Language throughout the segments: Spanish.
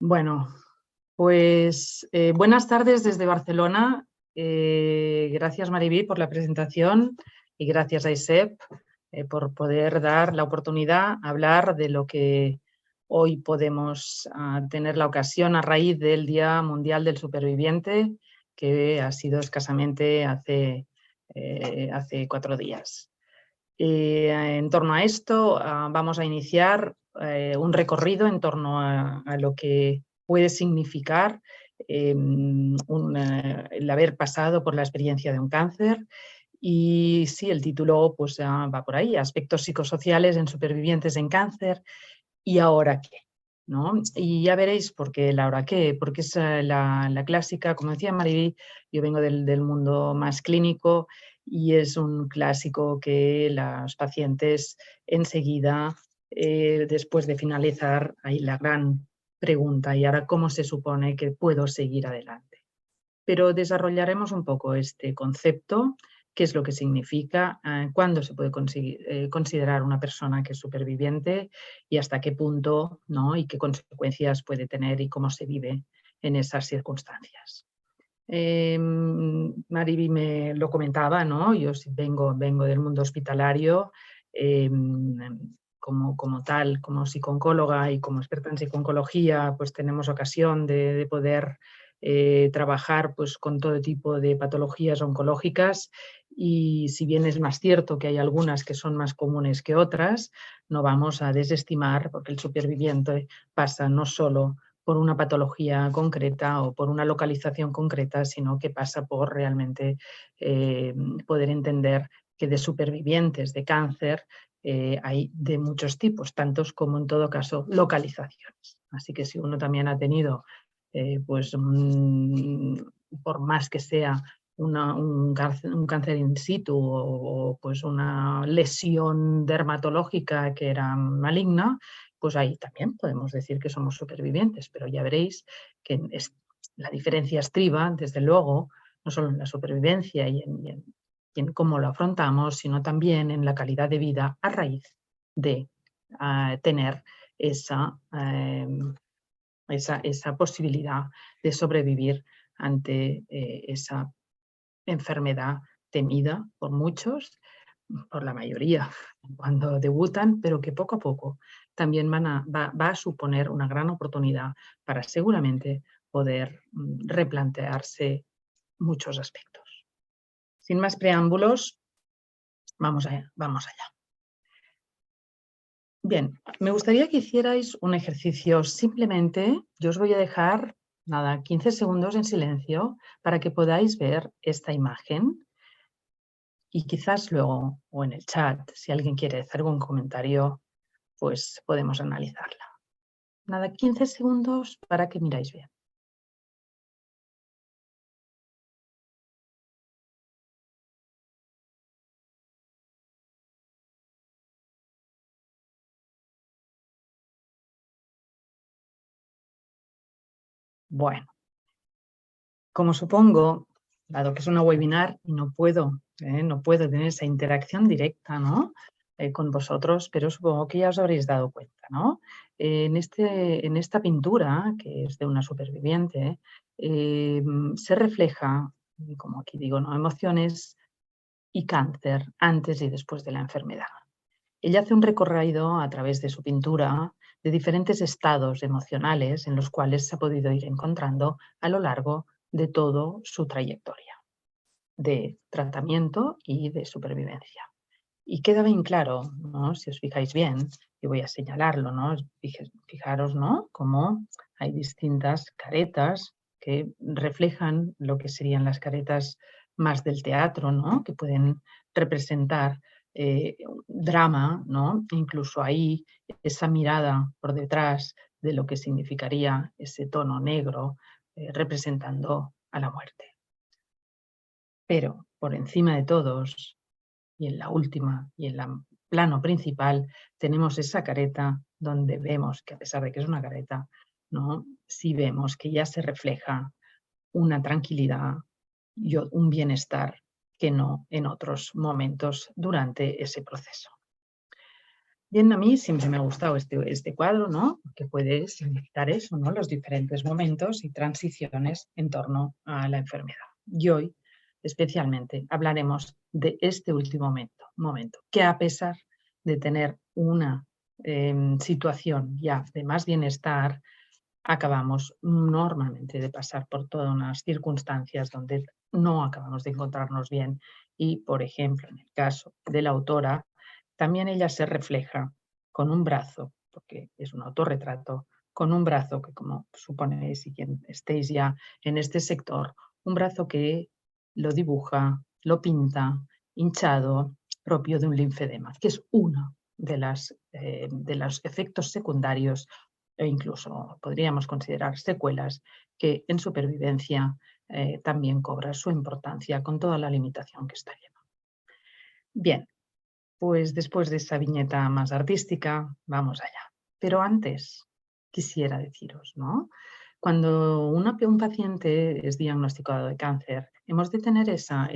Bueno, pues buenas tardes desde Barcelona. Gracias, Mariví, por la presentación y gracias a ISEP por poder dar la oportunidad a hablar de lo que hoy podemos tener la ocasión a raíz del Día Mundial del Superviviente, que ha sido escasamente hace 4 días. En torno a esto, vamos a iniciar un recorrido en torno a lo que puede significar el haber pasado por la experiencia de un cáncer. Y sí, el título pues, va por ahí, aspectos psicosociales en supervivientes en cáncer. ¿Y ahora qué? ¿No? Y ya veréis por qué el ahora qué, porque es la clásica, como decía Mariví, yo vengo del mundo más clínico y es un clásico que los pacientes enseguida, después de finalizar, hay la gran pregunta, ¿y ahora cómo se supone que puedo seguir adelante? Pero desarrollaremos un poco este concepto, qué es lo que significa, cuándo se puede considerar una persona que es superviviente y hasta qué punto, ¿no? Y qué consecuencias puede tener y cómo se vive en esas circunstancias. Mariví me lo comentaba, ¿no? Yo vengo del mundo hospitalario, como tal, como psicooncóloga y como experta en psicooncología, pues tenemos ocasión de poder trabajar pues, con todo tipo de patologías oncológicas y si bien es más cierto que hay algunas que son más comunes que otras, no vamos a desestimar porque el superviviente pasa no solo por una patología concreta o por una localización concreta, sino que pasa por realmente poder entender que de supervivientes de cáncer hay de muchos tipos, tantos como en todo caso localizaciones. Así que si uno también ha tenido, por más que sea un cáncer in situ o pues una lesión dermatológica que era maligna, pues ahí también podemos decir que somos supervivientes, pero ya veréis que la diferencia estriba, desde luego, no solo en la supervivencia y en cómo lo afrontamos, sino también en la calidad de vida a raíz de tener esa posibilidad de sobrevivir ante esa enfermedad temida por muchos, por la mayoría cuando debutan, pero que poco a poco también va a suponer una gran oportunidad para seguramente poder replantearse muchos aspectos. Sin más preámbulos, vamos allá. Bien, me gustaría que hicierais un ejercicio. Simplemente yo os voy a dejar, 15 segundos en silencio para que podáis ver esta imagen y quizás luego, o en el chat, si alguien quiere hacer algún comentario, pues podemos analizarla. 15 segundos para que miráis bien. Bueno, como supongo, dado que es una webinar y no puedo tener esa interacción directa, ¿no? Con vosotros, pero supongo que ya os habréis dado cuenta, ¿no? En esta pintura, que es de una superviviente, se refleja, como aquí digo, ¿no? Emociones y cáncer antes y después de la enfermedad. Ella hace un recorrido a través de su pintura de diferentes estados emocionales en los cuales se ha podido ir encontrando a lo largo de toda su trayectoria de tratamiento y de supervivencia. Y queda bien claro, ¿no? Si os fijáis bien, y voy a señalarlo, ¿no? Fijaros, ¿no? Cómo hay distintas caretas que reflejan lo que serían las caretas más del teatro, ¿no? Que pueden representar drama, ¿no? Incluso ahí esa mirada por detrás de lo que significaría ese tono negro representando a la muerte. Pero por encima de todos, y en la última y en el plano principal, tenemos esa careta donde vemos que a pesar de que es una careta, ¿no? Sí vemos que ya se refleja una tranquilidad y un bienestar que no en otros momentos durante ese proceso. Bien, a mí siempre me ha gustado este cuadro, ¿no? Que puede significar eso, ¿no? Los diferentes momentos y transiciones en torno a la enfermedad. Y hoy, especialmente, hablaremos de este último momento, que a pesar de tener una situación ya de más bienestar, acabamos normalmente de pasar por todas unas circunstancias donde no acabamos de encontrarnos bien y, por ejemplo, en el caso de la autora, también ella se refleja con un brazo, porque es un autorretrato, con un brazo que, como suponéis y quien estéis ya en este sector, un brazo que lo dibuja, lo pinta, hinchado, propio de un linfedema, que es uno de los efectos secundarios e incluso podríamos considerar secuelas que en supervivencia también cobra su importancia con toda la limitación que está lleva. Bien, pues después de esa viñeta más artística, vamos allá. Pero antes quisiera deciros, ¿no? Cuando un paciente es diagnosticado de cáncer, hemos de tener esa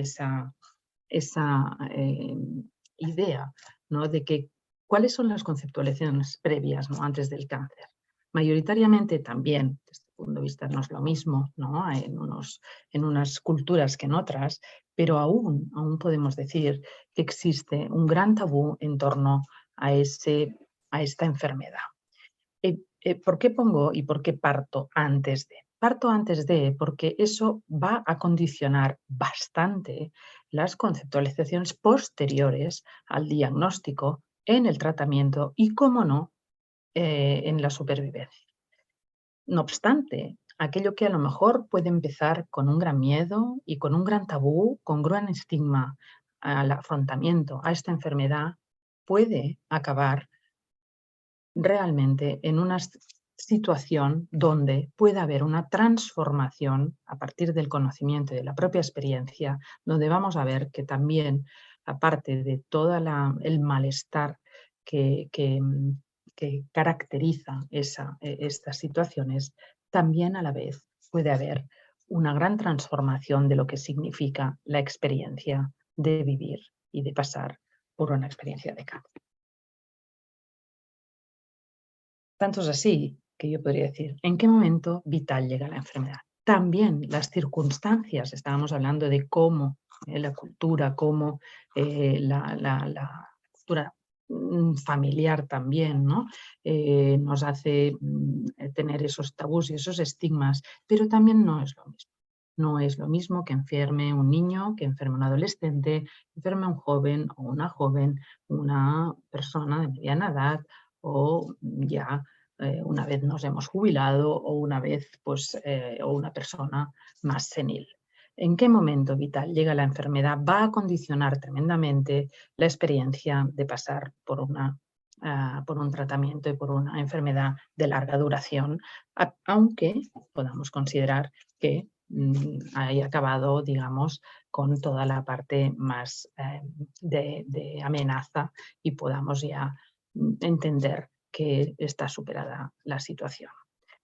idea, ¿no? De que cuáles son las conceptualizaciones previas, ¿no? Antes del cáncer. Mayoritariamente también, desde el punto de vista, no es lo mismo, ¿no? En unas culturas que en otras, pero aún podemos decir que existe un gran tabú en torno a esta enfermedad. ¿Por qué pongo y por qué parto antes de? Parto antes de porque eso va a condicionar bastante las conceptualizaciones posteriores al diagnóstico en el tratamiento y, cómo no, en la supervivencia. No obstante, aquello que a lo mejor puede empezar con un gran miedo y con un gran tabú, con gran estigma al afrontamiento a esta enfermedad, puede acabar realmente en una situación donde pueda haber una transformación a partir del conocimiento y de la propia experiencia, donde vamos a ver que también, aparte de todo el malestar que caracteriza estas situaciones, también a la vez puede haber una gran transformación de lo que significa la experiencia de vivir y de pasar por una experiencia de cáncer. Tanto es así que yo podría decir, ¿en qué momento vital llega la enfermedad? También las circunstancias, estábamos hablando de cómo la cultura, cómo la cultura familiar también, ¿no? Nos hace tener esos tabús y esos estigmas, pero también no es lo mismo. No es lo mismo que enferme un niño, que enferme un adolescente, que enferme un joven o una joven, una persona de mediana edad o ya una vez nos hemos jubilado o una vez o una persona más senil. ¿En qué momento vital llega la enfermedad? Va a condicionar tremendamente la experiencia de pasar por un tratamiento y por una enfermedad de larga duración, aunque podamos considerar que haya acabado, digamos, con toda la parte más de amenaza y podamos ya entender que está superada la situación.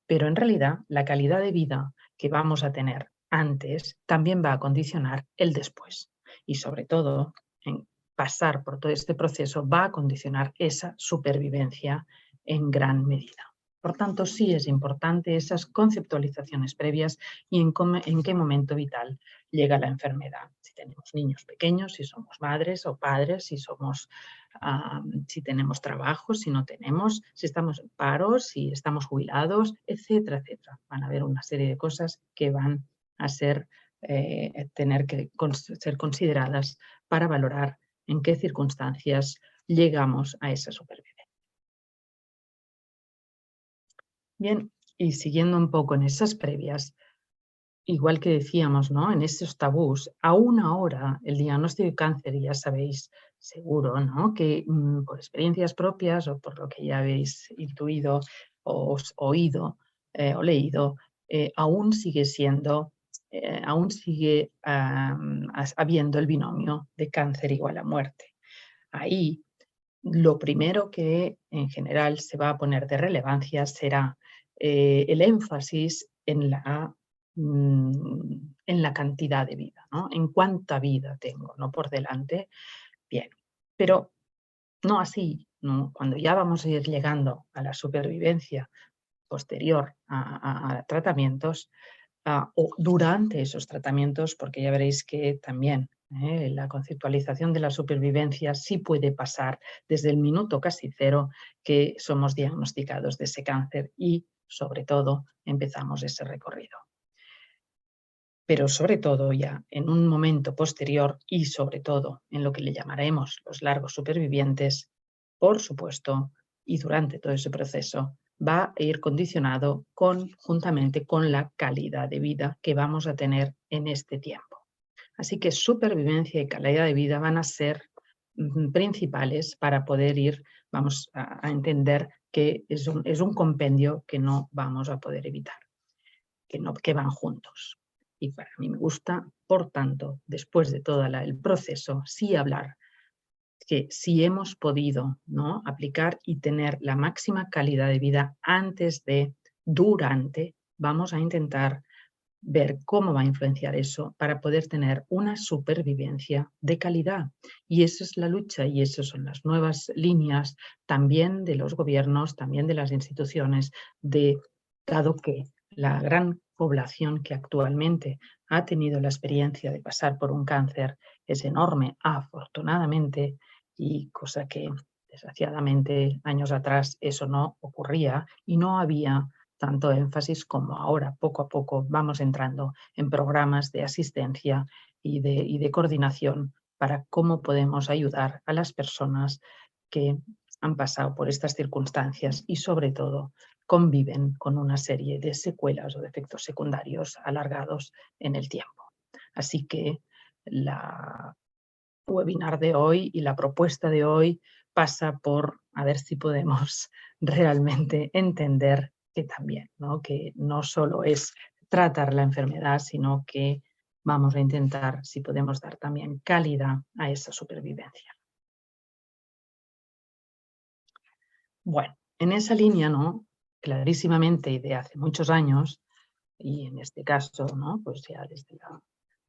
Pero en realidad la calidad de vida que vamos a tener antes también va a condicionar el después. Y sobre todo, en pasar por todo este proceso va a condicionar esa supervivencia en gran medida. Por tanto, sí es importante esas conceptualizaciones previas y en qué momento vital llega la enfermedad. Si tenemos niños pequeños, si somos madres o padres, si tenemos trabajo, si no tenemos, si estamos en paro, si estamos jubilados, etcétera, etcétera. Van a haber una serie de cosas que van a tener que ser consideradas para valorar en qué circunstancias llegamos a esa supervivencia. Bien, y siguiendo un poco en esas previas, igual que decíamos, ¿no? En esos tabús, aún ahora el diagnóstico de cáncer, ya sabéis seguro, ¿no? Que por experiencias propias o por lo que ya habéis intuido o oído o leído, aún sigue siendo, aún sigue habiendo el binomio de cáncer igual a muerte. Ahí lo primero que en general se va a poner de relevancia será el énfasis en la cantidad de vida, ¿no? En cuánta vida tengo, ¿no? Por delante. Bien, pero no así, ¿no? Cuando ya vamos a ir llegando a la supervivencia posterior a tratamientos, o durante esos tratamientos, porque ya veréis que también la conceptualización de la supervivencia sí puede pasar desde el minuto casi cero que somos diagnosticados de ese cáncer y, sobre todo, empezamos ese recorrido. Pero sobre todo ya en un momento posterior y sobre todo en lo que le llamaremos los largos supervivientes, por supuesto, y durante todo ese proceso, va a ir condicionado juntamente con la calidad de vida que vamos a tener en este tiempo. Así que supervivencia y calidad de vida van a ser principales para poder ir, vamos a entender que es un compendio que no vamos a poder evitar, que van juntos. Y para mí me gusta, por tanto, después de todo el proceso, sí hablar que si hemos podido, ¿no?, aplicar y tener la máxima calidad de vida antes de, durante, vamos a intentar ver cómo va a influenciar eso para poder tener una supervivencia de calidad. Y esa es la lucha y esas son las nuevas líneas también de los gobiernos, también de las instituciones, dado que la gran población que actualmente ha tenido la experiencia de pasar por un cáncer es enorme, afortunadamente, y cosa que desgraciadamente años atrás eso no ocurría y no había tanto énfasis como ahora, poco a poco, vamos entrando en programas de asistencia y de coordinación para cómo podemos ayudar a las personas que han pasado por estas circunstancias y, sobre todo, conviven con una serie de secuelas o de efectos secundarios alargados en el tiempo. Así que la webinar de hoy y la propuesta de hoy pasa por a ver si podemos realmente entender que también, ¿no?, que no solo es tratar la enfermedad, sino que vamos a intentar si podemos dar también calidad a esa supervivencia. Bueno, en esa línea, ¿no?, clarísimamente y de hace muchos años, y en este caso, ¿no?, pues ya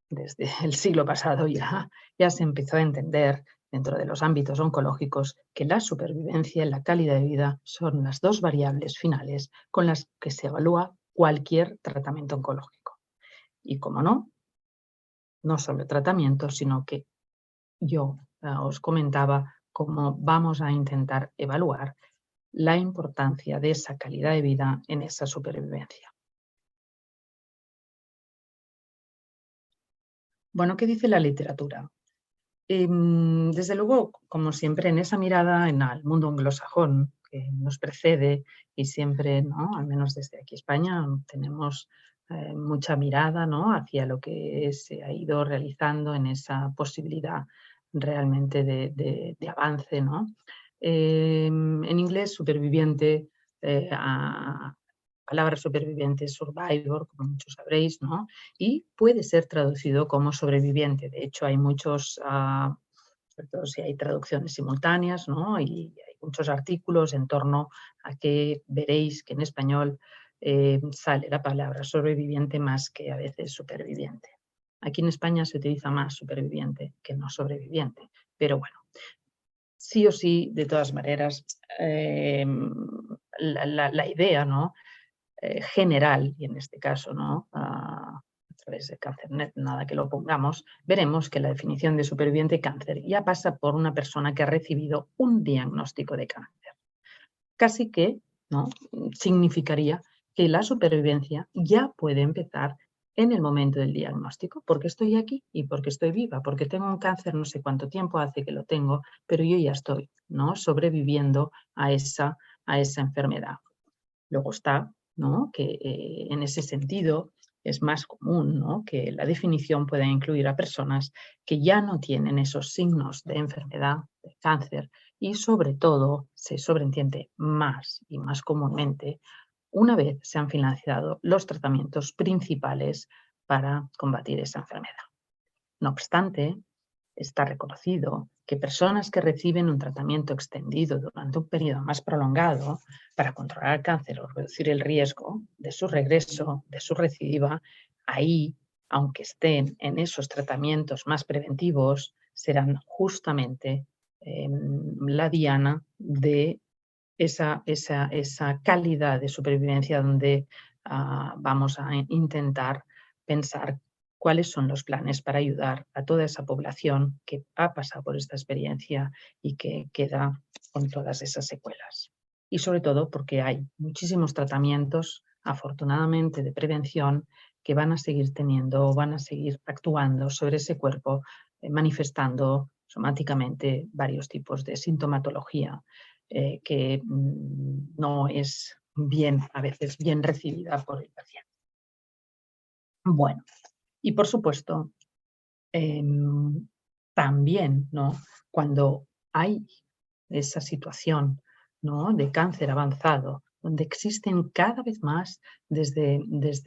desde el siglo pasado ya se empezó a entender dentro de los ámbitos oncológicos que la supervivencia y la calidad de vida son las dos variables finales con las que se evalúa cualquier tratamiento oncológico. Y como no solo el tratamiento, sino que yo os comentaba cómo vamos a intentar evaluar la importancia de esa calidad de vida en esa supervivencia. Bueno, ¿qué dice la literatura? Desde luego, como siempre, en esa mirada al mundo anglosajón que nos precede y siempre, ¿no?, al menos desde aquí España, tenemos mucha mirada, ¿no?, hacia lo que se ha ido realizando en esa posibilidad realmente de avance, ¿no? En inglés, superviviente, palabra superviviente, survivor, como muchos sabréis, ¿no? Y puede ser traducido como sobreviviente. De hecho, hay muchos, sobre todo si hay traducciones simultáneas, ¿no?, y hay muchos artículos en torno a que veréis que en español sale la palabra sobreviviente más que a veces superviviente. Aquí en España se utiliza más superviviente que no sobreviviente, pero bueno, sí o sí, de todas maneras, la idea, ¿no?, general, y en este caso, ¿no?, a través de CáncerNet, nada que lo pongamos, veremos que la definición de superviviente cáncer ya pasa por una persona que ha recibido un diagnóstico de cáncer. Casi que, ¿no?, significaría que la supervivencia ya puede empezar en el momento del diagnóstico, porque estoy aquí y porque estoy viva, porque tengo un cáncer, no sé cuánto tiempo hace que lo tengo, pero yo ya estoy, ¿no?, sobreviviendo a esa enfermedad. Luego está, ¿no?, que en ese sentido es más común, ¿no?, que la definición pueda incluir a personas que ya no tienen esos signos de enfermedad, de cáncer, y sobre todo se sobreentiende más y más comúnmente una vez se han finalizado los tratamientos principales para combatir esa enfermedad. No obstante, está reconocido que personas que reciben un tratamiento extendido durante un periodo más prolongado para controlar el cáncer o reducir el riesgo de su regreso, de su recidiva, ahí, aunque estén en esos tratamientos más preventivos, serán justamente la diana de esa calidad de supervivencia donde vamos a intentar pensar cuáles son los planes para ayudar a toda esa población que ha pasado por esta experiencia y que queda con todas esas secuelas. Y sobre todo porque hay muchísimos tratamientos, afortunadamente, de prevención que van a seguir teniendo o van a seguir actuando sobre ese cuerpo, manifestando somáticamente varios tipos de sintomatología que no es a veces bien recibida por el paciente. Bueno, y por supuesto, también, ¿no?, cuando hay esa situación, ¿no?, de cáncer avanzado, donde existen cada vez más desde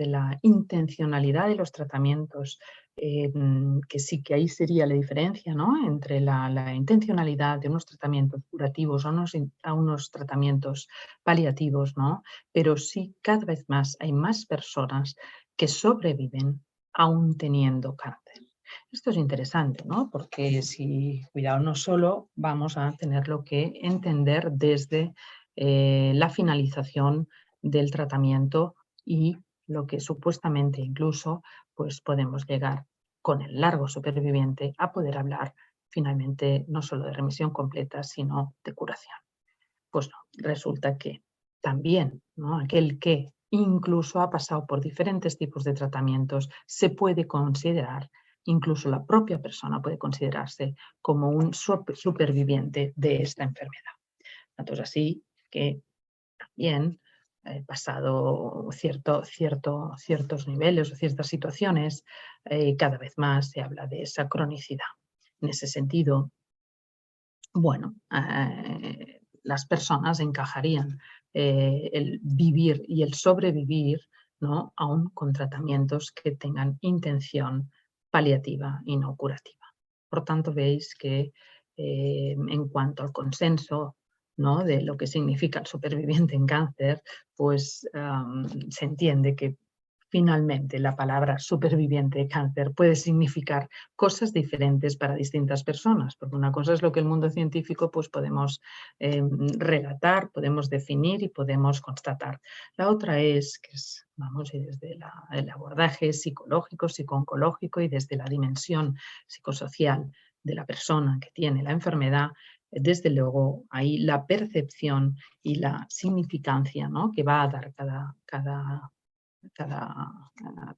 la intencionalidad de los tratamientos, que sí que ahí sería la diferencia, ¿no?, entre la intencionalidad de unos tratamientos curativos a unos tratamientos paliativos, ¿no?, pero sí cada vez más hay más personas que sobreviven aún teniendo cáncer. Esto es interesante, ¿no? Porque si, cuidado, no solo vamos a tenerlo que entender desde la finalización del tratamiento y lo que supuestamente incluso pues podemos llegar con el largo superviviente a poder hablar finalmente no solo de remisión completa, sino de curación. Pues no, resulta que también, ¿no?, aquel que incluso ha pasado por diferentes tipos de tratamientos se puede considerar, incluso la propia persona puede considerarse como un superviviente de esta enfermedad. Tanto es así que también, pasado ciertos niveles o ciertas situaciones, cada vez más se habla de esa cronicidad. En ese sentido, bueno, las personas encajarían el vivir y el sobrevivir, ¿no?, aún con tratamientos que tengan intención paliativa y no curativa. Por tanto, veis que en cuanto al consenso, ¿no?, de lo que significa el superviviente en cáncer, pues se entiende que finalmente la palabra superviviente de cáncer puede significar cosas diferentes para distintas personas, porque una cosa es lo que el mundo científico pues podemos relatar, podemos definir y podemos constatar. La otra es que vamos, y desde el abordaje psicológico, psico-oncológico y desde la dimensión psicosocial de la persona que tiene la enfermedad, desde luego ahí la percepción y la significancia, ¿no?, que va a dar cada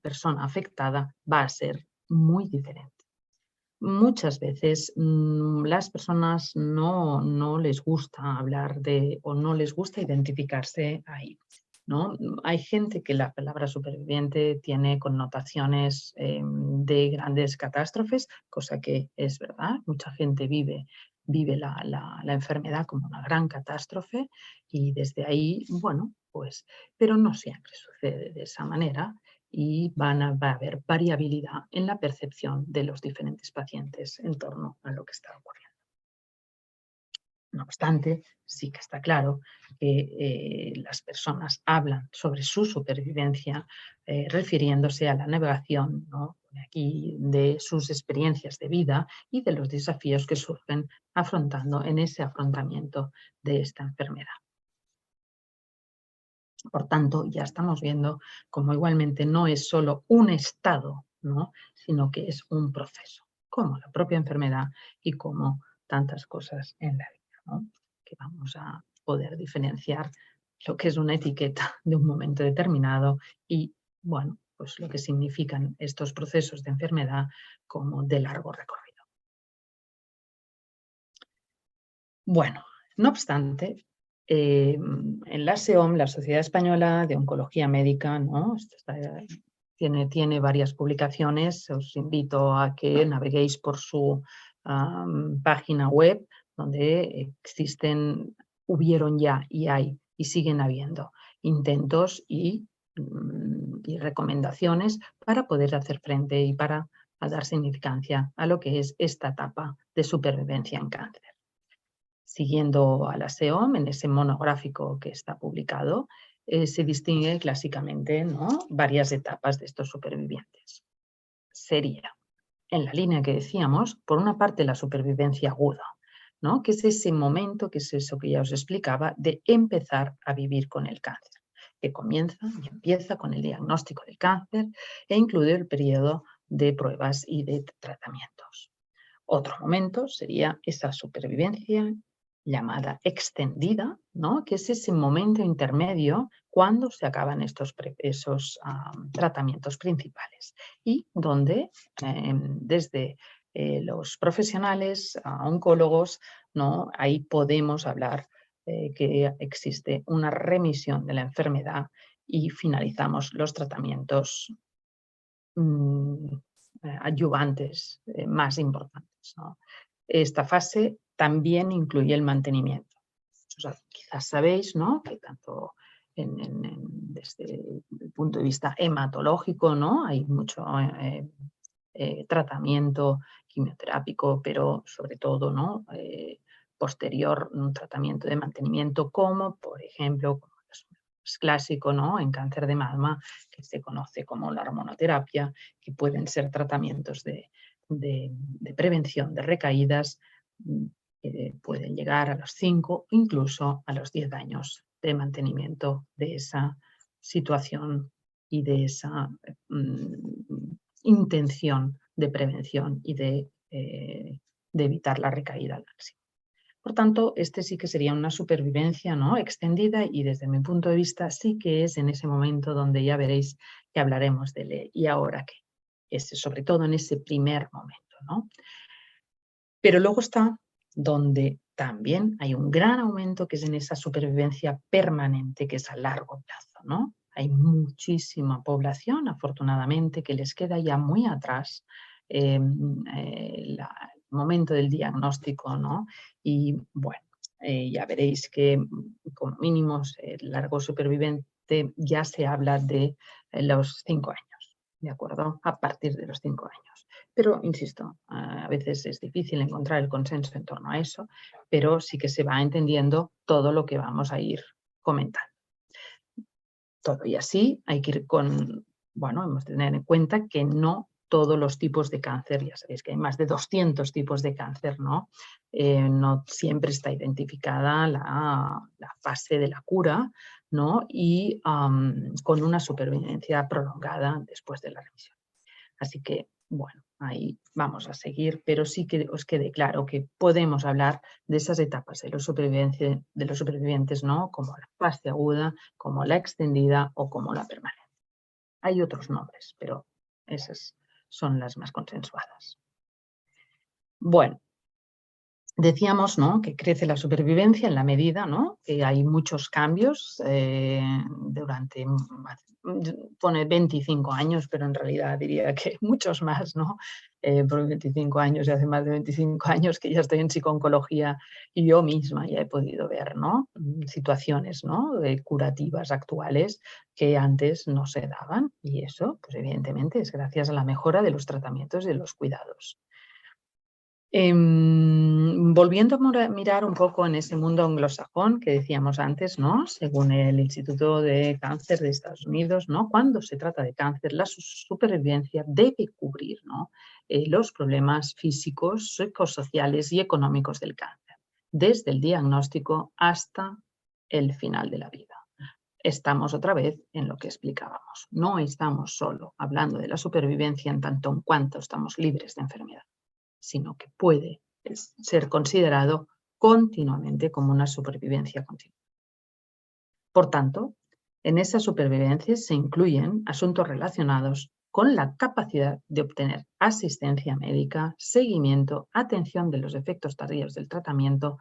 persona afectada va a ser muy diferente. Muchas veces las personas no les gusta hablar o no les gusta identificarse ahí, ¿no? Hay gente que la palabra superviviente tiene connotaciones de grandes catástrofes, cosa que es verdad. Mucha gente vive la enfermedad como una gran catástrofe y desde ahí, bueno, pues, pero no siempre sucede de esa manera y va a haber variabilidad en la percepción de los diferentes pacientes en torno a lo que está ocurriendo. No obstante, sí que está claro que las personas hablan sobre su supervivencia refiriéndose a la navegación, ¿no?, aquí, de sus experiencias de vida y de los desafíos que surgen en ese afrontamiento de esta enfermedad. Por tanto, ya estamos viendo cómo igualmente no es solo un estado, ¿no?, sino que es un proceso, como la propia enfermedad y como tantas cosas en la vida, ¿no?, que vamos a poder diferenciar lo que es una etiqueta de un momento determinado y, bueno, pues lo que significan estos procesos de enfermedad como de largo recorrido. Bueno, no obstante, en la SEOM, la Sociedad Española de Oncología Médica, ¿no?, tiene varias publicaciones. Os invito a que naveguéis por su página web, donde hubieron ya y hay y siguen habiendo intentos y recomendaciones para poder hacer frente y para dar significancia a lo que es esta etapa de supervivencia en cáncer. Siguiendo a la SEOM, en ese monográfico que está publicado, se distingue clásicamente, ¿no?, varias etapas de estos supervivientes. Sería, en la línea que decíamos, por una parte la supervivencia aguda, ¿no? Que es ese momento, que es eso que ya os explicaba, de empezar a vivir con el cáncer, que comienza y empieza con el diagnóstico del cáncer e incluye el periodo de pruebas y de tratamientos. Otro momento sería esa supervivencia llamada extendida, ¿no? Que es ese momento intermedio cuando se acaban esos tratamientos principales y donde desde los profesionales, oncólogos, ¿no? Ahí podemos hablar que existe una remisión de la enfermedad y finalizamos los tratamientos adyuvantes más importantes, ¿no? Esta fase también incluye el mantenimiento. O sea, quizás sabéis, ¿no?, que tanto desde el punto de vista hematológico, ¿no?, hay mucho tratamiento quimioterápico, pero sobre todo, ¿no?, posterior, un tratamiento de mantenimiento como, por ejemplo, es clásico, ¿no?, en cáncer de mama, que se conoce como la hormonoterapia, que pueden ser tratamientos de prevención de recaídas, que pueden llegar a los 5, incluso a los 10 años de mantenimiento de esa situación y de esa intención de prevención y de evitar la recaída al máximo. Por tanto, este sí que sería una supervivencia, ¿no?, extendida, y desde mi punto de vista sí que es en ese momento donde ya veréis que hablaremos de ¿y ahora qué? Sobre todo en ese primer momento, ¿no? Pero luego está donde también hay un gran aumento, que es en esa supervivencia permanente, que es a largo plazo, ¿no? Hay muchísima población, afortunadamente, que les queda ya muy atrás el momento del diagnóstico, ¿no? Y bueno, ya veréis que como mínimo el largo superviviente ya se habla de los 5 años, ¿de acuerdo? A partir de los 5 años. Pero, insisto, a veces es difícil encontrar el consenso en torno a eso, pero sí que se va entendiendo todo lo que vamos a ir comentando. Todo y así hay que ir hemos de tener en cuenta que no todos los tipos de cáncer, ya sabéis que hay más de 200 tipos de cáncer, ¿no? No siempre está identificada la fase de la cura, ¿no? Y con una supervivencia prolongada después de la remisión. Así que, bueno, ahí vamos a seguir, pero sí que os quede claro que podemos hablar de esas etapas de los supervivientes, ¿no?, como la fase aguda, como la extendida o como la permanente. Hay otros nombres, pero esas son las más consensuadas. Bueno, decíamos, ¿no?, que crece la supervivencia en la medida, ¿no?, que hay muchos cambios durante, pone 25 años, pero en realidad diría que muchos más, ¿no? Por 25 años y hace más de 25 años que ya estoy en psicooncología y yo misma ya he podido ver, ¿no?, situaciones, ¿no?, curativas actuales que antes no se daban, y eso, pues evidentemente, es gracias a la mejora de los tratamientos y de los cuidados. Volviendo a mirar un poco en ese mundo anglosajón que decíamos antes, ¿no?, según el Instituto de Cáncer de Estados Unidos, ¿no?, cuando se trata de cáncer, la supervivencia debe cubrir, ¿no?, los problemas físicos, psicosociales y económicos del cáncer, desde el diagnóstico hasta el final de la vida. Estamos otra vez en lo que explicábamos. No estamos solo hablando de la supervivencia en tanto en cuanto estamos libres de enfermedad, sino que puede ser considerado continuamente como una supervivencia continua. Por tanto, en esa supervivencia se incluyen asuntos relacionados con la capacidad de obtener asistencia médica, seguimiento, atención de los efectos tardíos del tratamiento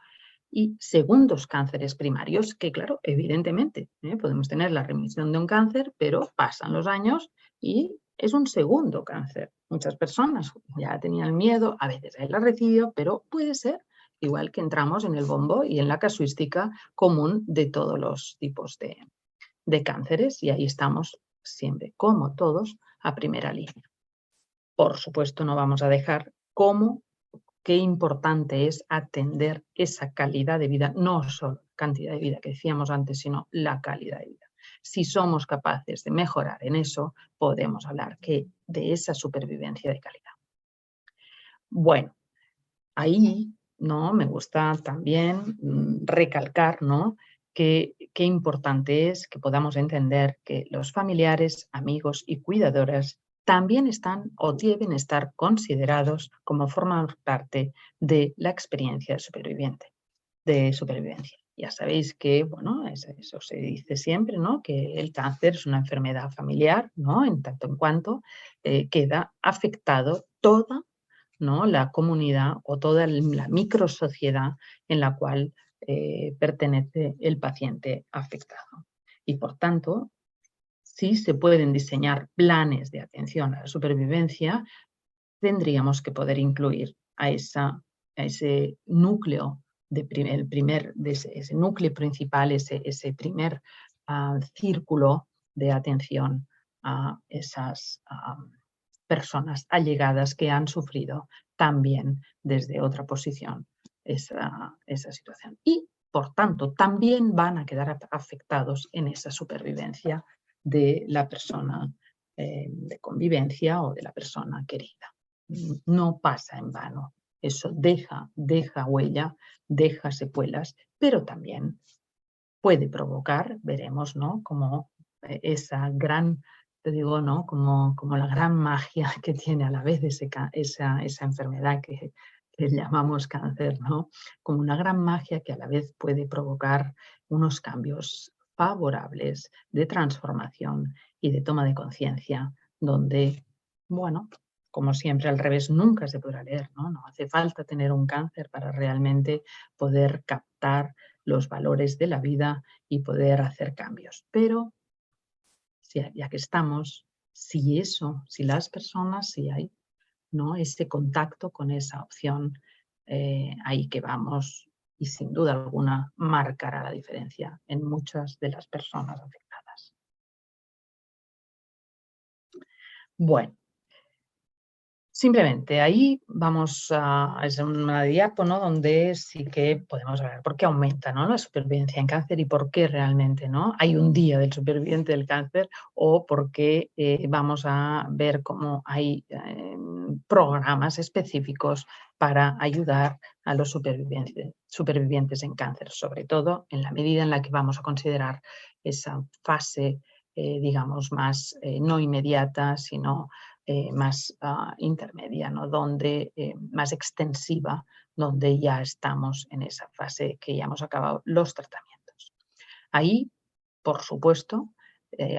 y segundos cánceres primarios, que claro, evidentemente, podemos tener la remisión de un cáncer, pero pasan los años y es un segundo cáncer. Muchas personas ya tenían miedo, a veces él la recibió, pero puede ser, igual que entramos en el bombo y en la casuística común de todos los tipos de cánceres, y ahí estamos siempre, como todos, a primera línea. Por supuesto, no vamos a dejar qué importante es atender esa calidad de vida, no solo cantidad de vida que decíamos antes, sino la calidad de vida. Si somos capaces de mejorar en eso, podemos hablar de esa supervivencia de calidad. Bueno, ahí ¿no? Me gusta también recalcar, ¿no? Qué importante es que podamos entender que los familiares, amigos y cuidadoras también están o deben estar considerados como forman parte de la experiencia de supervivencia. Ya sabéis que, bueno, eso se dice siempre, ¿no? Que el cáncer es una enfermedad familiar, ¿no? En tanto en cuanto queda afectado toda, ¿no? La comunidad o toda la microsociedad en la cual pertenece el paciente afectado. Y por tanto, si se pueden diseñar planes de atención a la supervivencia, tendríamos que poder incluir a ese núcleo, ese núcleo principal, ese primer círculo de atención a esas personas allegadas que han sufrido también desde otra posición esa situación. Y, por tanto, también van a quedar afectados en esa supervivencia de la persona de convivencia o de la persona querida. No pasa en vano. Eso deja huella, deja secuelas, pero también puede provocar, veremos, ¿no? Como esa gran, te digo, ¿no? Como la gran magia que tiene a la vez esa enfermedad que llamamos cáncer, ¿no? Como una gran magia que a la vez puede provocar unos cambios favorables de transformación y de toma de conciencia, donde, bueno, como siempre al revés nunca se podrá leer, ¿no? No hace falta tener un cáncer para realmente poder captar los valores de la vida y poder hacer cambios. Pero ya que estamos, si las personas, si hay, ¿no? Ese contacto con esa opción, ahí que vamos y sin duda alguna marcará la diferencia en muchas de las personas afectadas. Bueno, simplemente ahí vamos es una diapo, ¿no? Donde sí que podemos ver por qué aumenta, ¿no? La supervivencia en cáncer y por qué realmente, ¿no? Hay un día del superviviente del cáncer o por qué vamos a ver cómo hay programas específicos para ayudar a los supervivientes en cáncer, sobre todo en la medida en la que vamos a considerar esa fase, digamos, más no inmediata, sino más intermedia, ¿no? Donde, más extensiva, donde ya estamos en esa fase que ya hemos acabado los tratamientos. Ahí, por supuesto,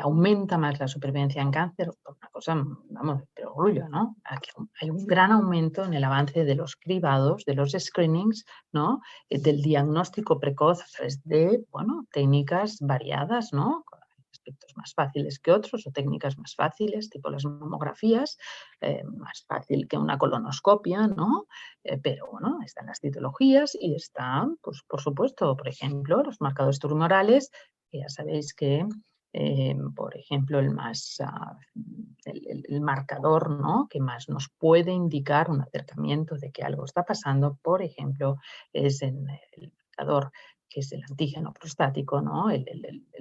aumenta más la supervivencia en cáncer, por una cosa, vamos, de orgullo, ¿no? Aquí hay un gran aumento en el avance de los cribados, de los screenings, ¿no? Del diagnóstico precoz a través de, bueno, técnicas variadas, ¿no? Aspectos más fáciles que otros o técnicas más fáciles, tipo las mamografías, más fácil que una colonoscopia, ¿no? Pero bueno, están las citologías y están, pues, por supuesto, por ejemplo, los marcadores tumorales, que ya sabéis que, por ejemplo, el marcador, ¿no? Que más nos puede indicar un acercamiento de que algo está pasando, por ejemplo, es el marcador que es el antígeno prostático, ¿no? El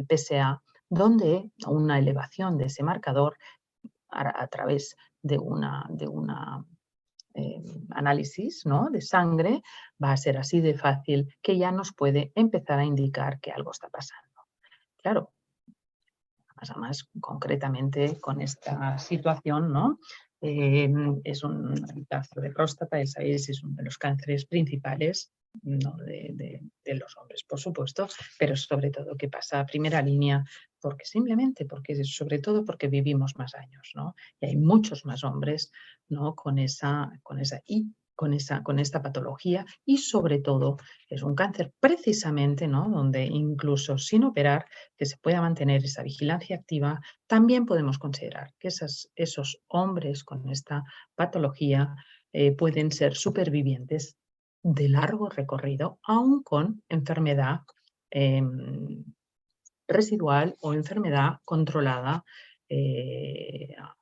PSA, donde una elevación de ese marcador a través de una análisis, ¿no? De sangre va a ser así de fácil que ya nos puede empezar a indicar que algo está pasando. Claro, más concretamente con esta situación, ¿no? Es un cáncer de próstata, ya sabéis, es uno de los cánceres principales, ¿no? de los hombres, por supuesto, pero sobre todo que pasa a primera línea porque sobre todo porque vivimos más años, ¿no? Y hay muchos más hombres, ¿no? Con esta patología y sobre todo es un cáncer precisamente, ¿no? Donde incluso sin operar, que se pueda mantener esa vigilancia activa, también podemos considerar que esos hombres con esta patología pueden ser supervivientes de largo recorrido, aún con enfermedad residual o enfermedad controlada a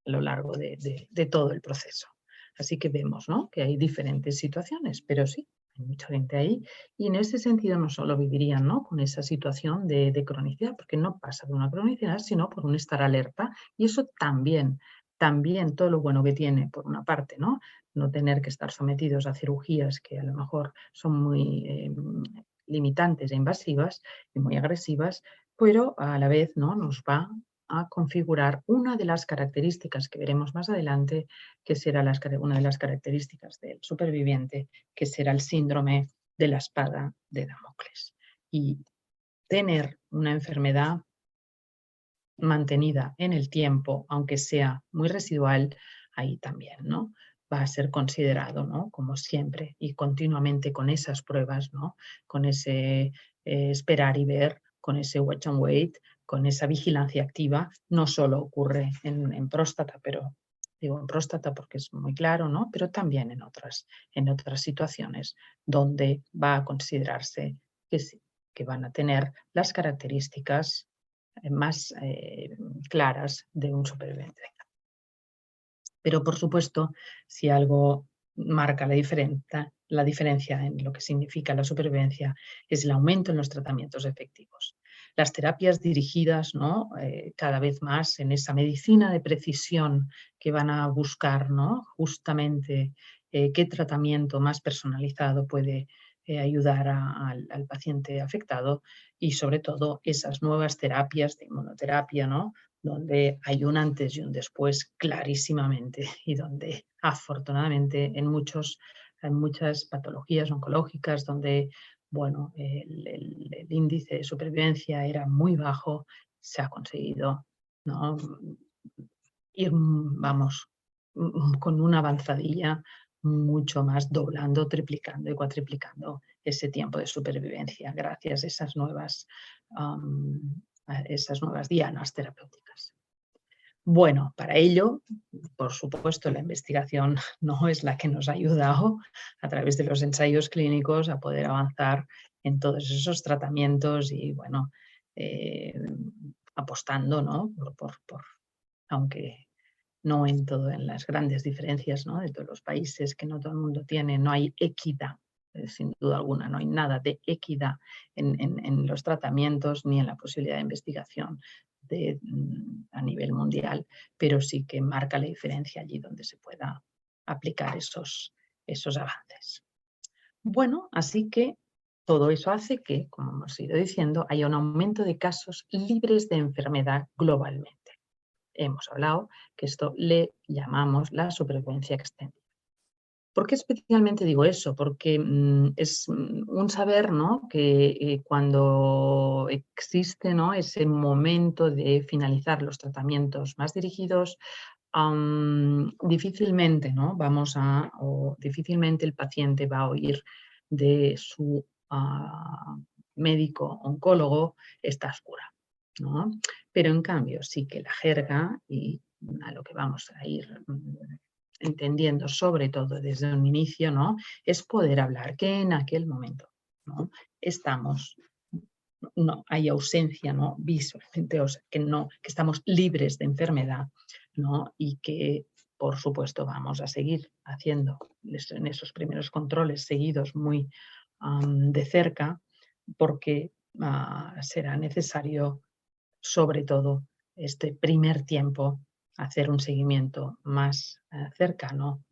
lo largo de todo el proceso. Así que vemos, ¿no? Que hay diferentes situaciones, pero sí, hay mucha gente ahí y en ese sentido no solo vivirían, ¿no? Con esa situación de cronicidad, porque no pasa por una cronicidad, sino por un estar alerta y eso también también todo lo bueno que tiene, por una parte, ¿no? No tener que estar sometidos a cirugías que a lo mejor son muy limitantes e invasivas y muy agresivas, pero a la vez, ¿no?, nos va a configurar una de las características que veremos más adelante, que será una de las características del superviviente, que será el síndrome de la espada de Damocles. Y tener una enfermedad mantenida en el tiempo, aunque sea muy residual, ahí también, ¿no?, va a ser considerado, ¿no?, como siempre y continuamente con esas pruebas, ¿no?, con ese esperar y ver, con ese watch and wait, con esa vigilancia activa. No solo ocurre en próstata, pero digo en próstata porque es muy claro, ¿no?, pero también en otras situaciones donde va a considerarse que sí, que van a tener las características más claras de un superviviente. Pero, por supuesto, si algo marca la diferencia en lo que significa la supervivencia, es el aumento en los tratamientos efectivos. Las terapias dirigidas, ¿no?, cada vez más en esa medicina de precisión que van a buscar, ¿no?, justamente qué tratamiento más personalizado puede ayudar al paciente afectado, y sobre todo esas nuevas terapias de inmunoterapia, ¿no?, donde hay un antes y un después clarísimamente, y donde afortunadamente en muchas patologías oncológicas donde, bueno, el índice de supervivencia era muy bajo, se ha conseguido, ¿no?, ir, vamos, con una avanzadilla mucho más, doblando, triplicando y cuatriplicando ese tiempo de supervivencia gracias a esas nuevas dianas terapéuticas. Bueno, para ello, por supuesto, la investigación no es la que nos ha ayudado a través de los ensayos clínicos a poder avanzar en todos esos tratamientos y, bueno, apostando, ¿no?, aunque no en las grandes diferencias, ¿no?, de todos los países, que no todo el mundo tiene, no hay equidad, sin duda alguna, no hay nada de equidad en los tratamientos ni en la posibilidad de investigación a nivel mundial, pero sí que marca la diferencia allí donde se pueda aplicar esos avances. Bueno, así que todo eso hace que, como hemos ido diciendo, haya un aumento de casos libres de enfermedad globalmente. Hemos hablado que esto le llamamos la supervivencia extendida. ¿Por qué especialmente digo eso? Porque es un saber, ¿no?, que cuando existe, ¿no?, ese momento de finalizar los tratamientos más dirigidos, difícilmente, ¿no?, difícilmente el paciente va a oír de su médico oncólogo: estás curado, ¿no? Pero en cambio sí que la jerga, y a lo que vamos a ir entendiendo sobre todo desde un inicio, ¿no?, es poder hablar que en aquel momento, ¿no?, no hay ausencia, ¿no?, visualmente, o sea, que estamos libres de enfermedad, ¿no?, y que, por supuesto, vamos a seguir haciendo en esos primeros controles seguidos muy de cerca, porque será necesario, sobre todo este primer tiempo, hacer un seguimiento más cercano,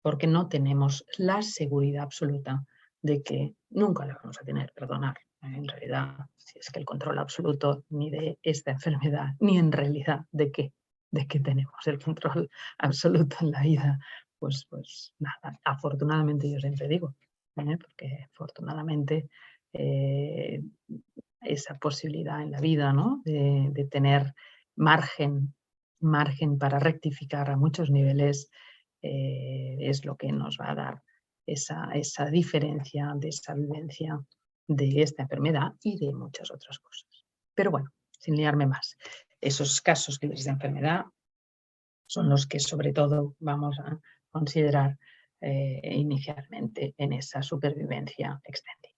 porque no tenemos la seguridad absoluta de que nunca la vamos a tener. Perdonar, en realidad, si es que el control absoluto ni de esta enfermedad, ni en realidad de qué tenemos el control absoluto en la vida, pues nada, afortunadamente yo siempre digo, porque afortunadamente esa posibilidad en la vida, ¿no?, de tener margen para rectificar a muchos niveles, es lo que nos va a dar esa diferencia de esa vivencia de esta enfermedad y de muchas otras cosas. Pero bueno, sin liarme más, esos casos libres de enfermedad son los que sobre todo vamos a considerar inicialmente en esa supervivencia extendida.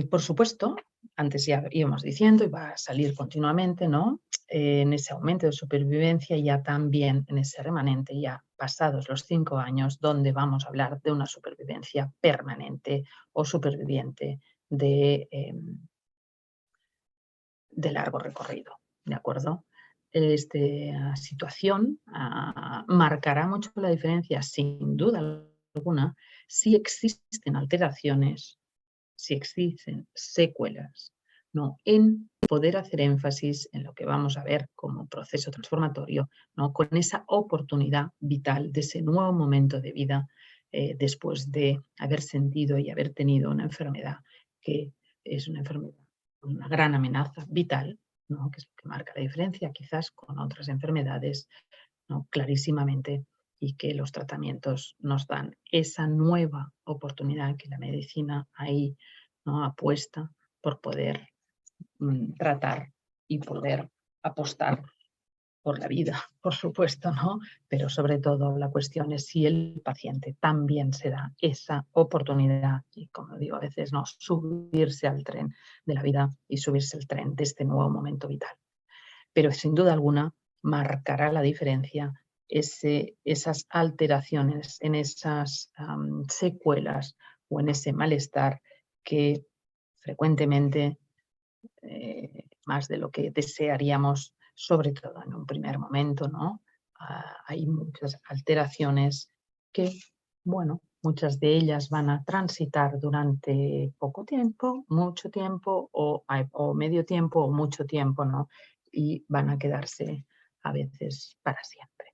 Por supuesto, antes ya íbamos diciendo, y va a salir continuamente, ¿no?, en ese aumento de supervivencia, ya también en ese remanente, ya pasados los 5 años, donde vamos a hablar de una supervivencia permanente o superviviente de largo recorrido, ¿de acuerdo? esta situación marcará mucho la diferencia, sin duda alguna, si existen alteraciones, si existen secuelas, ¿no? En poder hacer énfasis en lo que vamos a ver como proceso transformatorio, ¿no? Con esa oportunidad vital de ese nuevo momento de vida después de haber sentido y haber tenido una enfermedad que es una enfermedad, una gran amenaza vital, ¿no? Que es lo que marca la diferencia quizás con otras enfermedades, ¿no? Clarísimamente, y que los tratamientos nos dan esa nueva oportunidad que la medicina ahí, ¿no? Apuesta por poder tratar y poder apostar por la vida, por supuesto, ¿no? Pero sobre todo la cuestión es si el paciente también se da esa oportunidad y, como digo a veces, no subirse al tren de la vida y subirse al tren de este nuevo momento vital. Pero sin duda alguna marcará la diferencia esas alteraciones, en esas secuelas o en ese malestar que frecuentemente, más de lo que desearíamos, sobre todo en un primer momento, ¿no? Hay muchas alteraciones que, bueno, muchas de ellas van a transitar durante poco tiempo, mucho tiempo o medio tiempo o mucho tiempo, ¿no? Y van a quedarse a veces para siempre.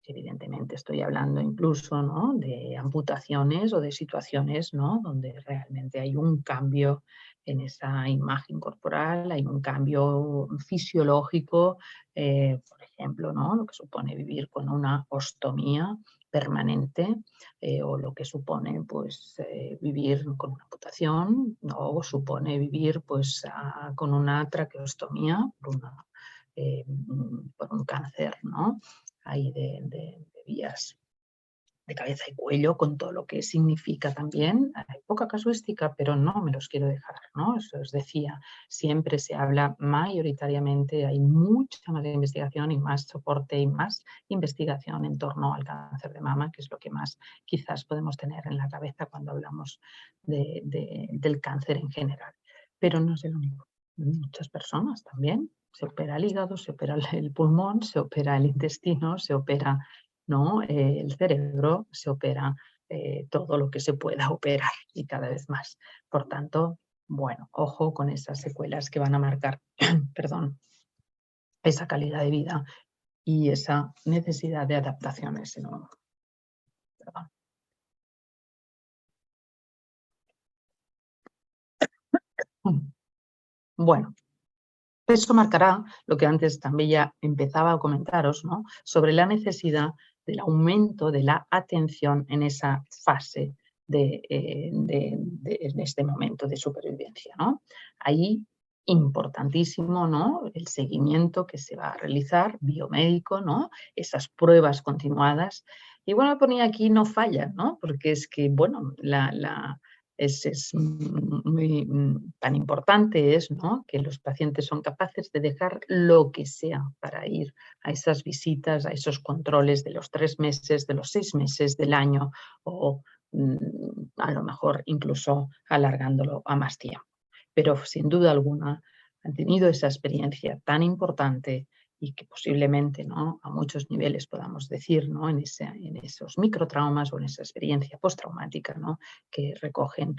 Evidentemente estoy hablando incluso, ¿no? De amputaciones o de situaciones, ¿no? Donde realmente hay un cambio en esa imagen corporal, hay un cambio fisiológico, por ejemplo, ¿no? Lo que supone vivir con una ostomía permanente o lo que supone pues, vivir con una amputación o supone vivir pues, con una traqueostomía por un cáncer, ¿no? Ahí de vías de cabeza y cuello, con todo lo que significa también. Hay poca casuística, pero no me los quiero dejar, ¿no? Eso os decía, siempre se habla mayoritariamente, hay mucha más investigación y más soporte y más investigación en torno al cáncer de mama, que es lo que más quizás podemos tener en la cabeza cuando hablamos del cáncer en general. Pero no es el único. Muchas personas también. Se opera el hígado, se opera el pulmón, se opera el intestino, se opera, ¿no? El cerebro, se opera todo lo que se pueda operar y cada vez más. Por tanto, bueno, ojo con esas secuelas que van a marcar, perdón, esa calidad de vida y esa necesidad de adaptaciones. Perdón. Bueno, eso marcará lo que antes también ya empezaba a comentaros, ¿no? Sobre la necesidad del aumento de la atención en esa fase en este momento de supervivencia, ¿no? Ahí, importantísimo, ¿no? El seguimiento que se va a realizar, biomédico, ¿no? Esas pruebas continuadas. Y bueno, ponía aquí no fallan, ¿no? Porque es que, bueno, es muy tan importante es, ¿no? Que los pacientes son capaces de dejar lo que sea para ir a esas visitas, a esos controles de los 3 meses, de los 6 meses, del año o a lo mejor incluso alargándolo a más tiempo. Pero sin duda alguna han tenido esa experiencia tan importante y que posiblemente, ¿no? A muchos niveles podamos decir, ¿no? En esos microtraumas o en esa experiencia postraumática, ¿no? Que recogen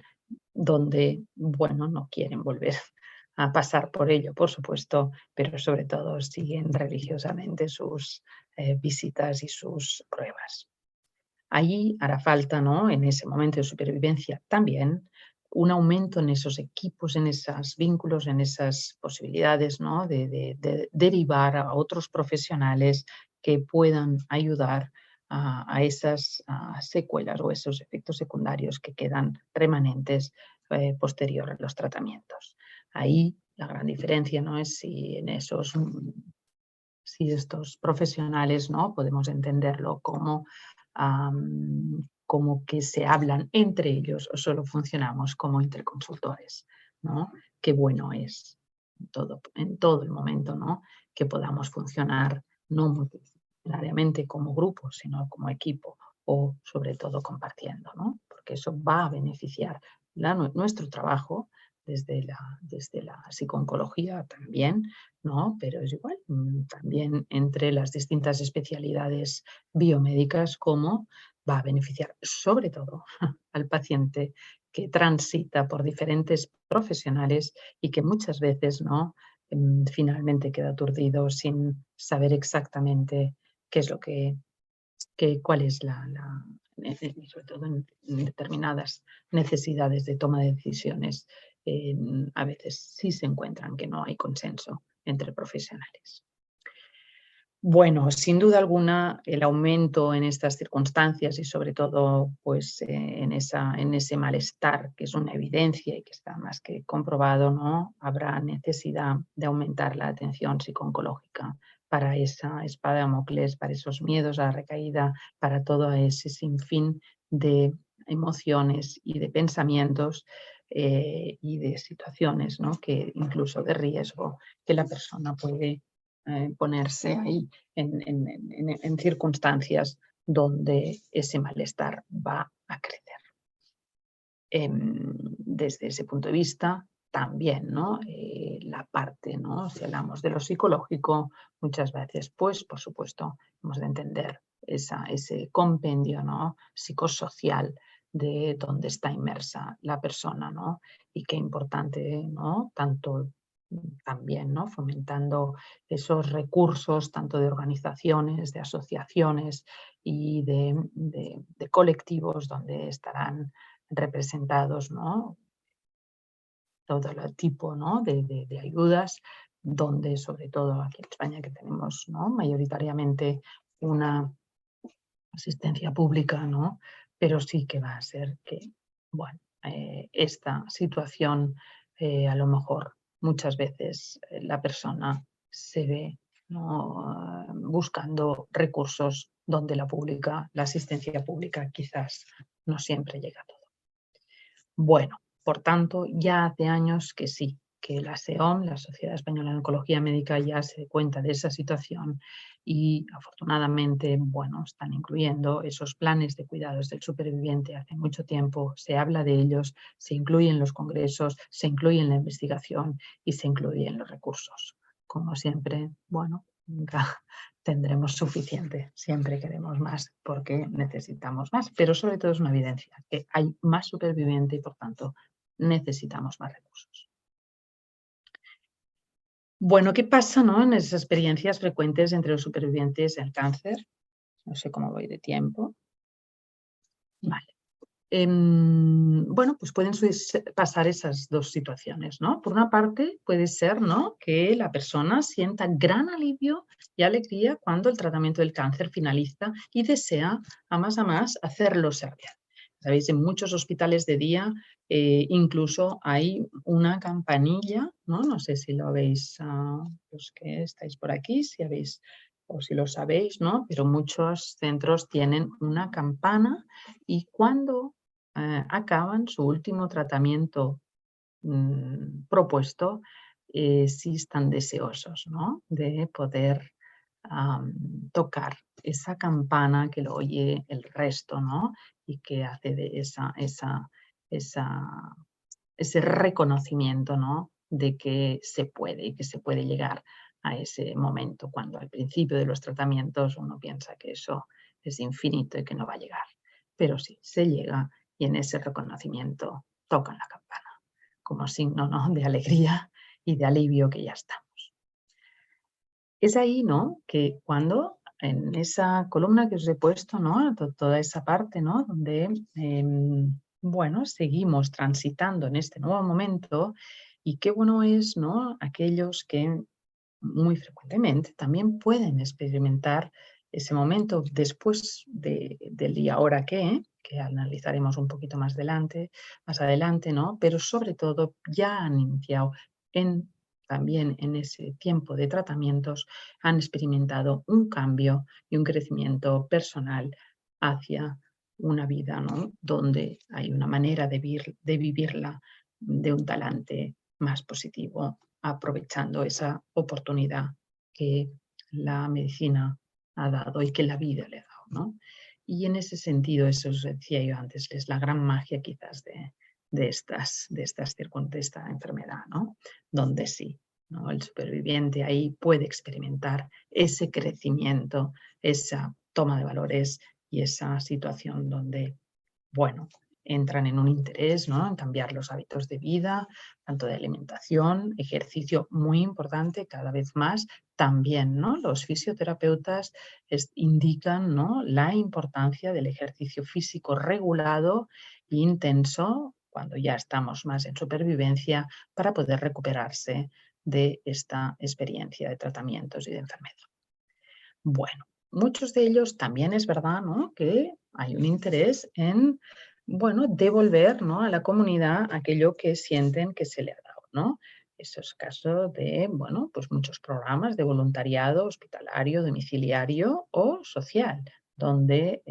donde, bueno, no quieren volver a pasar por ello, por supuesto, pero sobre todo siguen religiosamente sus visitas y sus pruebas. Allí hará falta, ¿no? En ese momento de supervivencia también, un aumento en esos equipos, en esos vínculos, en esas posibilidades, ¿no? de derivar a otros profesionales que puedan ayudar a esas secuelas o esos efectos secundarios que quedan remanentes posterior a los tratamientos. Ahí la gran diferencia, ¿no? Es si en si estos profesionales, ¿no? Podemos entenderlo como que se hablan entre ellos o solo funcionamos como interconsultores, ¿no? Qué bueno es en todo el momento, ¿no? Que podamos funcionar no multidisciplinariamente como grupo, sino como equipo o sobre todo compartiendo, ¿no? Porque eso va a beneficiar nuestro trabajo, desde la psico-oncología también, ¿no? Pero es igual, también entre las distintas especialidades biomédicas, cómo va a beneficiar sobre todo al paciente que transita por diferentes profesionales y que muchas veces, ¿no? Finalmente queda aturdido sin saber exactamente qué es lo cuál es sobre todo en determinadas necesidades de toma de decisiones, a veces sí se encuentran que no hay consenso entre profesionales. Bueno, sin duda alguna, el aumento en estas circunstancias y sobre todo pues, en ese malestar que es una evidencia y que está más que comprobado, ¿no? Habrá necesidad de aumentar la atención psico-oncológica para esa espada de Damocles, para esos miedos a la recaída, para todo ese sinfín de emociones y de pensamientos y de situaciones, ¿no? Que incluso de riesgo que la persona puede ponerse ahí en circunstancias donde ese malestar va a crecer. Desde ese punto de vista, también, ¿no? La parte, ¿no? Si hablamos de lo psicológico, muchas veces, pues, por supuesto, hemos de entender ese compendio, ¿no? Psicosocial de dónde está inmersa la persona, ¿no? Y qué importante, ¿no? Tanto también, ¿no? Fomentando esos recursos, tanto de organizaciones, de asociaciones y de colectivos donde estarán representados, ¿no? Todo el tipo, ¿no? de ayudas, donde sobre todo aquí en España que tenemos, ¿no? Mayoritariamente una asistencia pública, ¿no? Pero sí que va a ser que, bueno, esta situación a lo mejor muchas veces la persona se ve, ¿no? Buscando recursos donde la asistencia pública quizás no siempre llega a todo. Bueno, por tanto, ya hace años que sí, que la SEOM, la Sociedad Española de Oncología Médica, ya se da cuenta de esa situación y afortunadamente, bueno, están incluyendo esos planes de cuidados del superviviente hace mucho tiempo, se habla de ellos, se incluyen los congresos, se incluye en la investigación y se incluyen los recursos. Como siempre, bueno, nunca tendremos suficiente, siempre queremos más porque necesitamos más, pero sobre todo es una evidencia que hay más superviviente y por tanto necesitamos más recursos. Bueno, ¿qué pasa, no, en esas experiencias frecuentes entre los supervivientes del cáncer? No sé cómo voy de tiempo. Vale. Bueno, pues pueden pasar esas dos situaciones, ¿no? Por una parte, puede ser, ¿no?, que la persona sienta gran alivio y alegría cuando el tratamiento del cáncer finaliza y desea, a más, hacerlo ser real. Sabéis, en muchos hospitales de día incluso hay una campanilla, ¿no? No sé si lo veis, los que estáis por aquí, si habéis o si lo sabéis, ¿no? Pero muchos centros tienen una campana y cuando acaban su último tratamiento propuesto, sí están deseosos, ¿no?, de poder tocar esa campana que lo oye el resto, ¿no?, y que hace de ese reconocimiento, ¿no?, de que se puede y que se puede llegar a ese momento, cuando al principio de los tratamientos uno piensa que eso es infinito y que no va a llegar. Pero sí, se llega y en ese reconocimiento tocan la campana, como signo, ¿no?, de alegría y de alivio que ya estamos. Es ahí, ¿no?, que cuando en esa columna que os he puesto, ¿no?, toda esa parte, ¿no?, donde, bueno, seguimos transitando en este nuevo momento y qué bueno es, ¿no?, aquellos que muy frecuentemente también pueden experimentar ese momento después del y ahora qué, que analizaremos un poquito más adelante, ¿no? Pero sobre todo ya han iniciado también en ese tiempo de tratamientos, han experimentado un cambio y un crecimiento personal hacia una vida, ¿no?, donde hay una manera de vivirla de un talante más positivo, aprovechando esa oportunidad que la medicina ha dado y que la vida le ha dado, ¿no? Y en ese sentido, eso os decía yo antes, es la gran magia quizás de esta enfermedad, ¿no? Donde sí, ¿no? El superviviente ahí puede experimentar ese crecimiento, esa toma de valores y esa situación donde, bueno, entran en un interés, ¿no? En cambiar los hábitos de vida, tanto de alimentación, ejercicio muy importante cada vez más. También, ¿no? Los fisioterapeutas indican, ¿no? La importancia del ejercicio físico regulado e intenso cuando ya estamos más en supervivencia para poder recuperarse de esta experiencia de tratamientos y de enfermedad. Bueno, muchos de ellos también es verdad, ¿no? Que hay un interés en, bueno, devolver, ¿no? A la comunidad aquello que sienten que se le ha dado, ¿no? Eso es caso de, bueno, pues muchos programas de voluntariado hospitalario, domiciliario o social, donde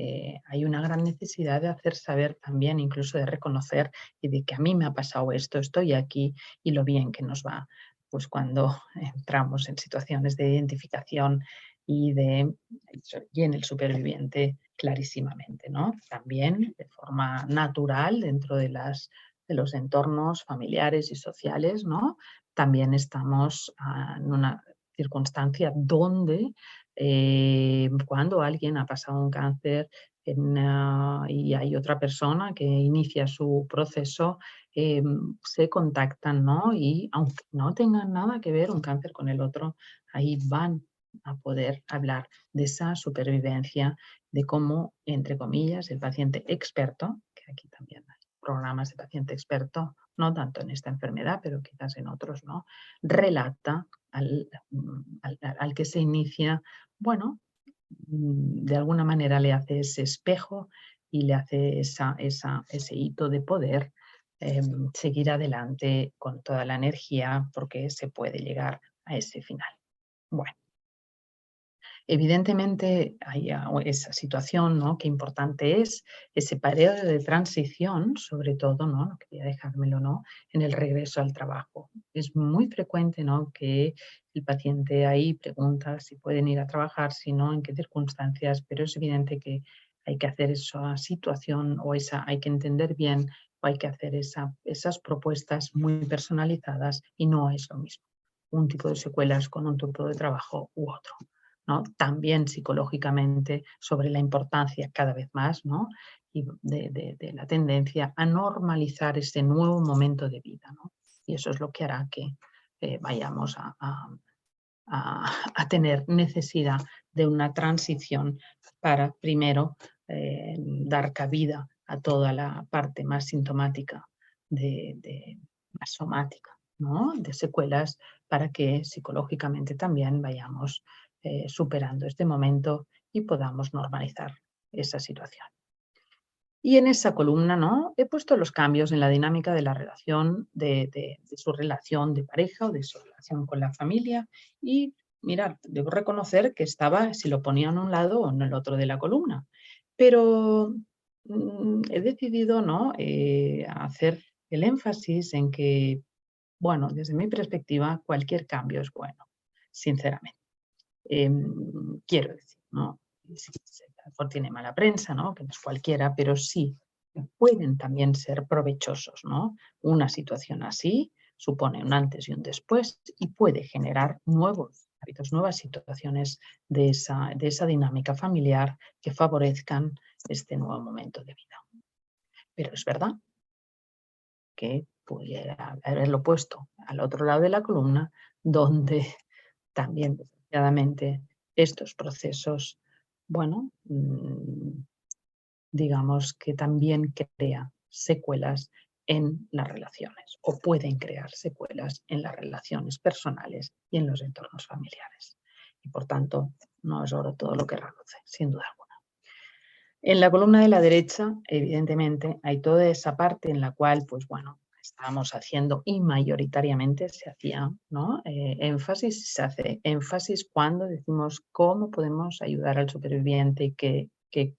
hay una gran necesidad de hacer saber también, incluso de reconocer y de que a mí me ha pasado esto, estoy aquí y lo bien que nos va, pues cuando entramos en situaciones de identificación y en el superviviente clarísimamente, ¿no? También de forma natural dentro de los entornos familiares y sociales, ¿no? También estamos en una circunstancia donde cuando alguien ha pasado un cáncer y hay otra persona que inicia su proceso, se contactan, ¿no? Y aunque no tengan nada que ver un cáncer con el otro, ahí van a poder hablar de esa supervivencia, de cómo, entre comillas, el paciente experto, que aquí también hay programas de paciente experto, no tanto en esta enfermedad, pero quizás en otros, ¿no? Relata al que se inicia, bueno, de alguna manera le hace ese espejo y le hace ese hito de poder seguir adelante con toda la energía porque se puede llegar a ese final. Bueno. Evidentemente hay esa situación, ¿no? Qué importante es ese periodo de transición, sobre todo, ¿no? No quería dejármelo, ¿no? En el regreso al trabajo. Es muy frecuente, ¿no? Que el paciente ahí pregunta si pueden ir a trabajar, si no, en qué circunstancias, pero es evidente que hay que hacer esa situación o hay que entender bien o hay que hacer esas propuestas muy personalizadas y no es lo mismo un tipo de secuelas con un tipo de trabajo u otro. ¿No? También psicológicamente sobre la importancia cada vez más, ¿no? Y de la tendencia a normalizar este nuevo momento de vida, ¿no? Y eso es lo que hará que vayamos a tener necesidad de una transición para primero dar cabida a toda la parte más sintomática, más somática, ¿no? De secuelas, para que psicológicamente también vayamos superando este momento y podamos normalizar esa situación. Y en esa columna, ¿no? He puesto los cambios en la dinámica de la relación, de su relación de pareja o de su relación con la familia. Y mirad, debo reconocer que estaba, si lo ponía en un lado o en el otro de la columna. Pero he decidido, ¿no? Hacer el énfasis en que, bueno, desde mi perspectiva, cualquier cambio es bueno, sinceramente. Quiero decir, ¿no? Sí, a lo mejor tiene mala prensa, ¿no? Que no es cualquiera, pero sí pueden también ser provechosos, ¿no? Una situación así supone un antes y un después y puede generar nuevos hábitos, nuevas situaciones de esa dinámica familiar que favorezcan este nuevo momento de vida. Pero es verdad que pudiera haberlo puesto al otro lado de la columna, donde también, desgraciadamente, estos procesos, bueno, digamos que también crea secuelas en las relaciones o pueden crear secuelas en las relaciones personales y en los entornos familiares. Y por tanto, no es oro todo lo que reluce, sin duda alguna. En la columna de la derecha, evidentemente, hay toda esa parte en la cual, pues bueno, estábamos haciendo y mayoritariamente se hacía, ¿no? Énfasis, se hace énfasis cuando decimos cómo podemos ayudar al superviviente y qué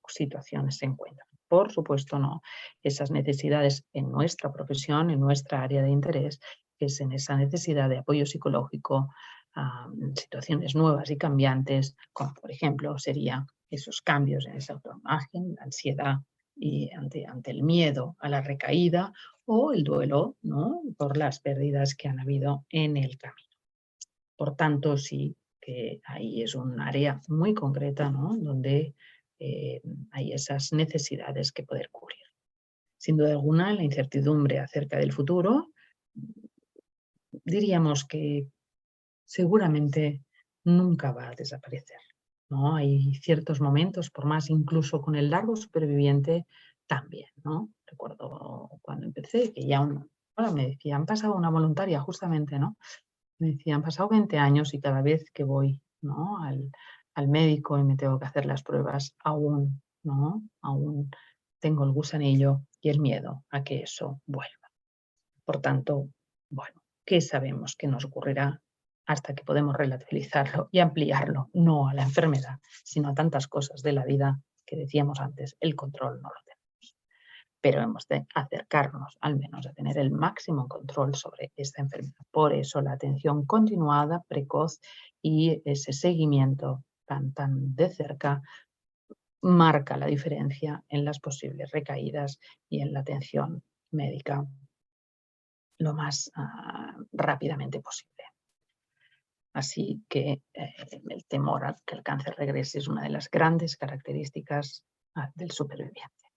situaciones se encuentran. Por supuesto, no. Esas necesidades en nuestra profesión, en nuestra área de interés, que es en esa necesidad de apoyo psicológico, situaciones nuevas y cambiantes, como por ejemplo sería esos cambios en esa autoimagen, la ansiedad y ante el miedo a la recaída o el duelo, ¿no?, por las pérdidas que han habido en el camino. Por tanto, sí que ahí es un área muy concreta, ¿no?, donde hay esas necesidades que poder cubrir. Sin duda alguna, la incertidumbre acerca del futuro, diríamos que seguramente nunca va a desaparecer, ¿no? Hay ciertos momentos, por más incluso con el largo superviviente, también, ¿no? Recuerdo cuando empecé, que ya ahora me decía, han pasado una voluntaria justamente, ¿no? Me decía, han pasado 20 años y cada vez que voy, ¿no?, al médico y me tengo que hacer las pruebas, aún, ¿no?, aún tengo el gusanillo y el miedo a que eso vuelva. Por tanto, bueno, ¿qué sabemos que nos ocurrirá hasta que podemos relativizarlo y ampliarlo? No a la enfermedad, sino a tantas cosas de la vida que decíamos antes, el control no lo tenemos. Pero hemos de acercarnos al menos a tener el máximo control sobre esta enfermedad. Por eso la atención continuada, precoz y ese seguimiento tan de cerca marca la diferencia en las posibles recaídas y en la atención médica lo más rápidamente posible. Así que el temor a que el cáncer regrese es una de las grandes características del superviviente.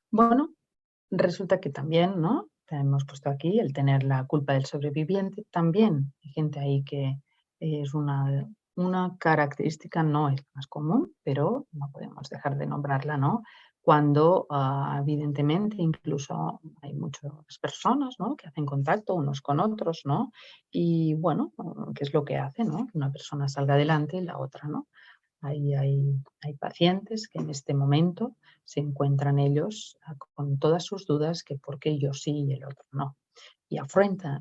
Bueno, resulta que también, ¿no?, hemos puesto aquí el tener la culpa del sobreviviente. También hay gente ahí que es una característica, no es más común, pero no podemos dejar de nombrarla, ¿no? Cuando evidentemente incluso hay muchas personas, ¿no?, que hacen contacto unos con otros, ¿no? Y bueno, ¿qué es lo que hace, no?, que una persona salga adelante y la otra no. Hay pacientes que en este momento se encuentran ellos con todas sus dudas que por qué yo sí y el otro no. Y afrontan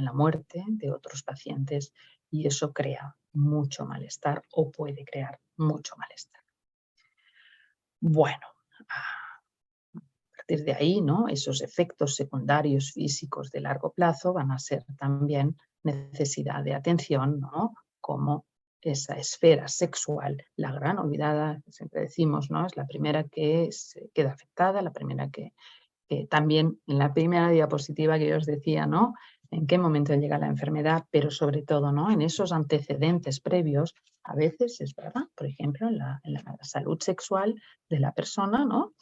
la muerte de otros pacientes y eso crea mucho malestar o puede crear mucho malestar. Bueno, a partir de ahí, ¿no?, esos efectos secundarios físicos de largo plazo van a ser también necesidad de atención, ¿no?, como esa esfera sexual, la gran olvidada, siempre decimos, ¿no?, es la primera que se queda afectada, la primera que también en la primera diapositiva que yo os decía, ¿no?, en qué momento llega la enfermedad, pero sobre todo, ¿no?, en esos antecedentes previos, a veces es verdad, por ejemplo, en la salud sexual de la persona, ¿no?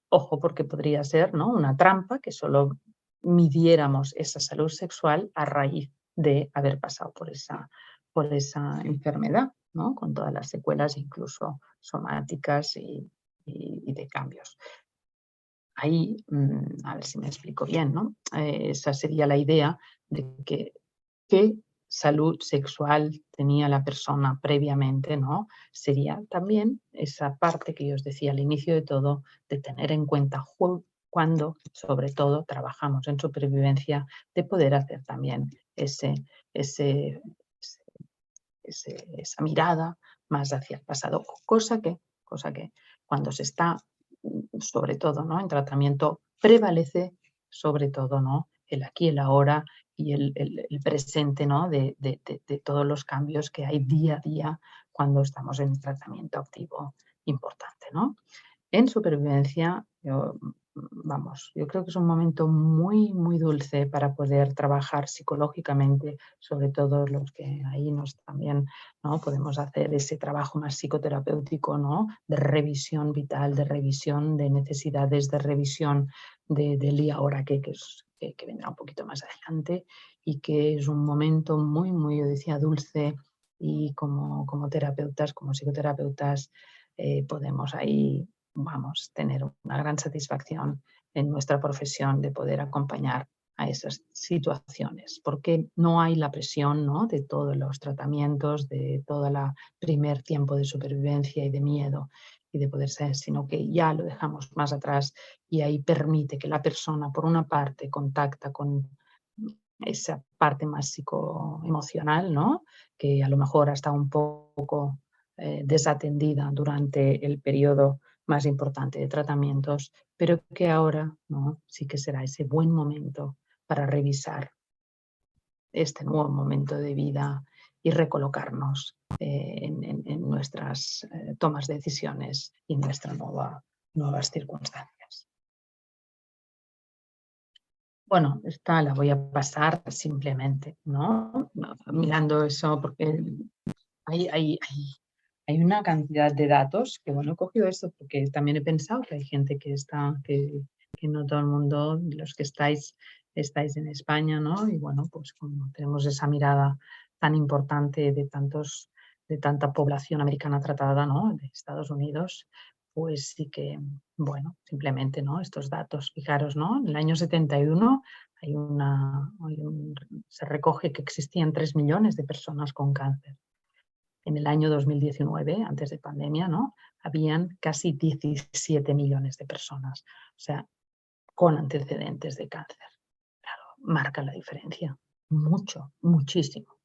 Ojo, porque podría ser, ¿no?, una trampa que solo midiéramos esa salud sexual a raíz de haber pasado por esa enfermedad, ¿no?, con todas las secuelas, incluso somáticas y de cambios. Ahí, a ver si me explico bien, ¿no? Esa sería la idea de que qué salud sexual tenía la persona previamente, ¿no? Sería también esa parte que yo os decía al inicio de todo, de tener en cuenta cuando, sobre todo, trabajamos en supervivencia, de poder hacer también ese, ese, esa mirada más hacia el pasado, cosa que cuando se está, sobre todo, ¿no?, en tratamiento, prevalece sobre todo, ¿no?, el aquí, el ahora y el presente, ¿no?, de todos los cambios que hay día a día cuando estamos en un tratamiento activo importante, ¿no? En supervivencia, yo creo que es un momento muy, muy dulce para poder trabajar psicológicamente, sobre todo los que ahí nos también, ¿no?, podemos hacer ese trabajo más psicoterapéutico, ¿no?, de revisión vital, de revisión de necesidades, de revisión del y ahora que vendrá un poquito más adelante y que es un momento muy, muy, yo decía, dulce y como terapeutas, como psicoterapeutas, podemos ahí tener una gran satisfacción en nuestra profesión de poder acompañar a esas situaciones, porque no hay la presión, ¿no?, de todos los tratamientos, de todo el primer tiempo de supervivencia y de miedo y de poder ser, sino que ya lo dejamos más atrás y ahí permite que la persona, por una parte, contacta con esa parte más psicoemocional, ¿no?, que a lo mejor está un poco desatendida durante el periodo más importante de tratamientos, pero que ahora, ¿no?, sí que será ese buen momento para revisar este nuevo momento de vida y recolocarnos en nuestras tomas de decisiones y nuestras nuevas circunstancias. Bueno, esta la voy a pasar simplemente, ¿no? Mirando eso, porque hay una cantidad de datos que, bueno, he cogido esto porque también he pensado que hay gente que no todo el mundo, los que estáis en España, ¿no? Y bueno, pues como tenemos esa mirada tan importante de tanta población americana tratada, ¿no? De Estados Unidos, pues sí que, bueno, simplemente, ¿no? Estos datos, fijaros, ¿no? En el año 71 se recoge que existían 3 millones de personas con cáncer. En el año 2019, antes de pandemia, ¿no? Habían casi 17 millones de personas, o sea, con antecedentes de cáncer. Claro, marca la diferencia, mucho, muchísimo.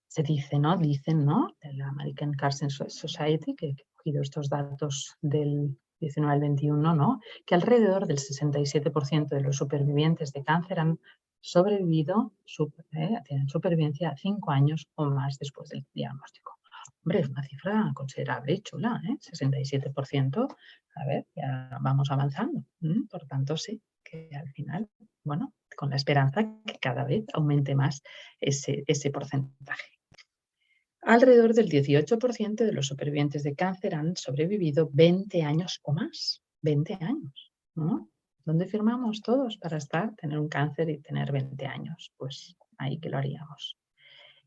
Se dice, ¿no? Dicen, ¿no? De la American Cancer Society, que he cogido estos datos del 19 al 21, ¿no? Que alrededor del 67% de los supervivientes de cáncer han sobrevivido, tienen supervivencia a 5 años o más después del diagnóstico. Hombre, es una cifra considerable y chula, ¿eh? 67%. A ver, ya vamos avanzando. Por tanto, sí, que al final, bueno, con la esperanza que cada vez aumente más ese porcentaje. Alrededor del 18% de los supervivientes de cáncer han sobrevivido 20 años o más. 20 años, ¿no? ¿Dónde firmamos todos para tener un cáncer y tener 20 años? Pues ahí que lo haríamos.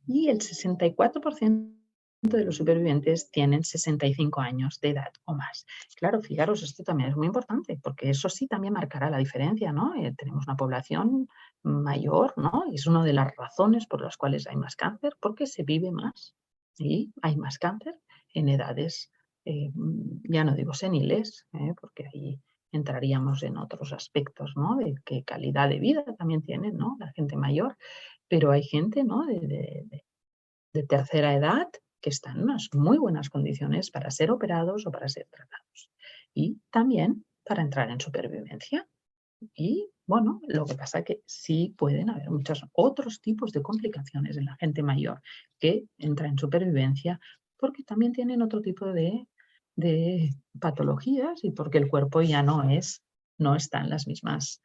Y el 64% de los supervivientes tienen 65 años de edad o más. Claro, fijaros, esto también es muy importante, porque eso sí también marcará la diferencia, ¿no? Tenemos una población mayor, ¿no? Y es una de las razones por las cuales hay más cáncer, porque se vive más y hay más cáncer en edades, ya no digo seniles, porque ahí entraríamos en otros aspectos, ¿no? De qué calidad de vida también tiene, ¿no? La gente mayor, pero hay gente, ¿no? De tercera edad que están en unas muy buenas condiciones para ser operados o para ser tratados. Y también para entrar en supervivencia. Y bueno, lo que pasa es que sí pueden haber muchos otros tipos de complicaciones en la gente mayor que entra en supervivencia porque también tienen otro tipo de patologías y porque el cuerpo ya no está en las mismas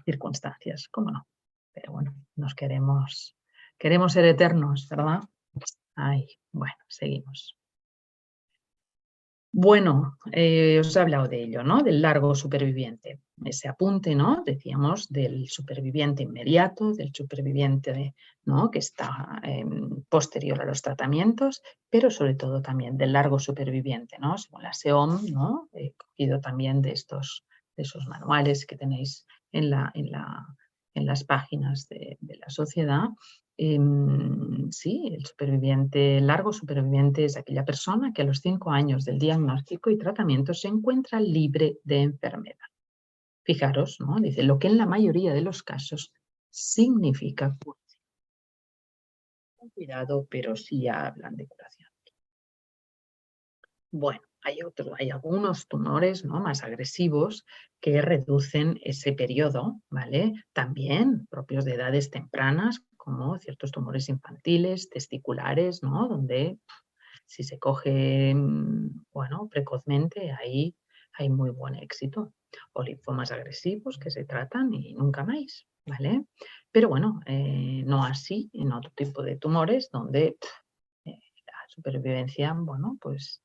circunstancias. ¿Cómo no? Pero bueno, queremos ser eternos, ¿verdad? Ay, bueno, seguimos. Bueno, os he hablado de ello, ¿no? Del largo superviviente. Ese apunte, ¿no? Decíamos del superviviente inmediato, del superviviente, ¿no? Que está posterior a los tratamientos, pero sobre todo también del largo superviviente, ¿no? Según la SEOM, ¿no? He cogido también de esos manuales que tenéis en las páginas de la sociedad. Sí, el largo superviviente es aquella persona que a los 5 años del diagnóstico y tratamiento se encuentra libre de enfermedad. Fijaros, ¿no? Dice, lo que en la mayoría de los casos significa curación. Con cuidado, pero sí hablan de curación. Bueno, hay algunos tumores, ¿no? Más agresivos que reducen ese periodo, ¿vale? También propios de edades tempranas, como ciertos tumores infantiles, testiculares, ¿no? Donde si se coge, bueno, precozmente, ahí hay muy buen éxito. O linfomas agresivos que se tratan y nunca más, ¿vale? Pero bueno, no así en otro tipo de tumores donde la supervivencia, bueno, pues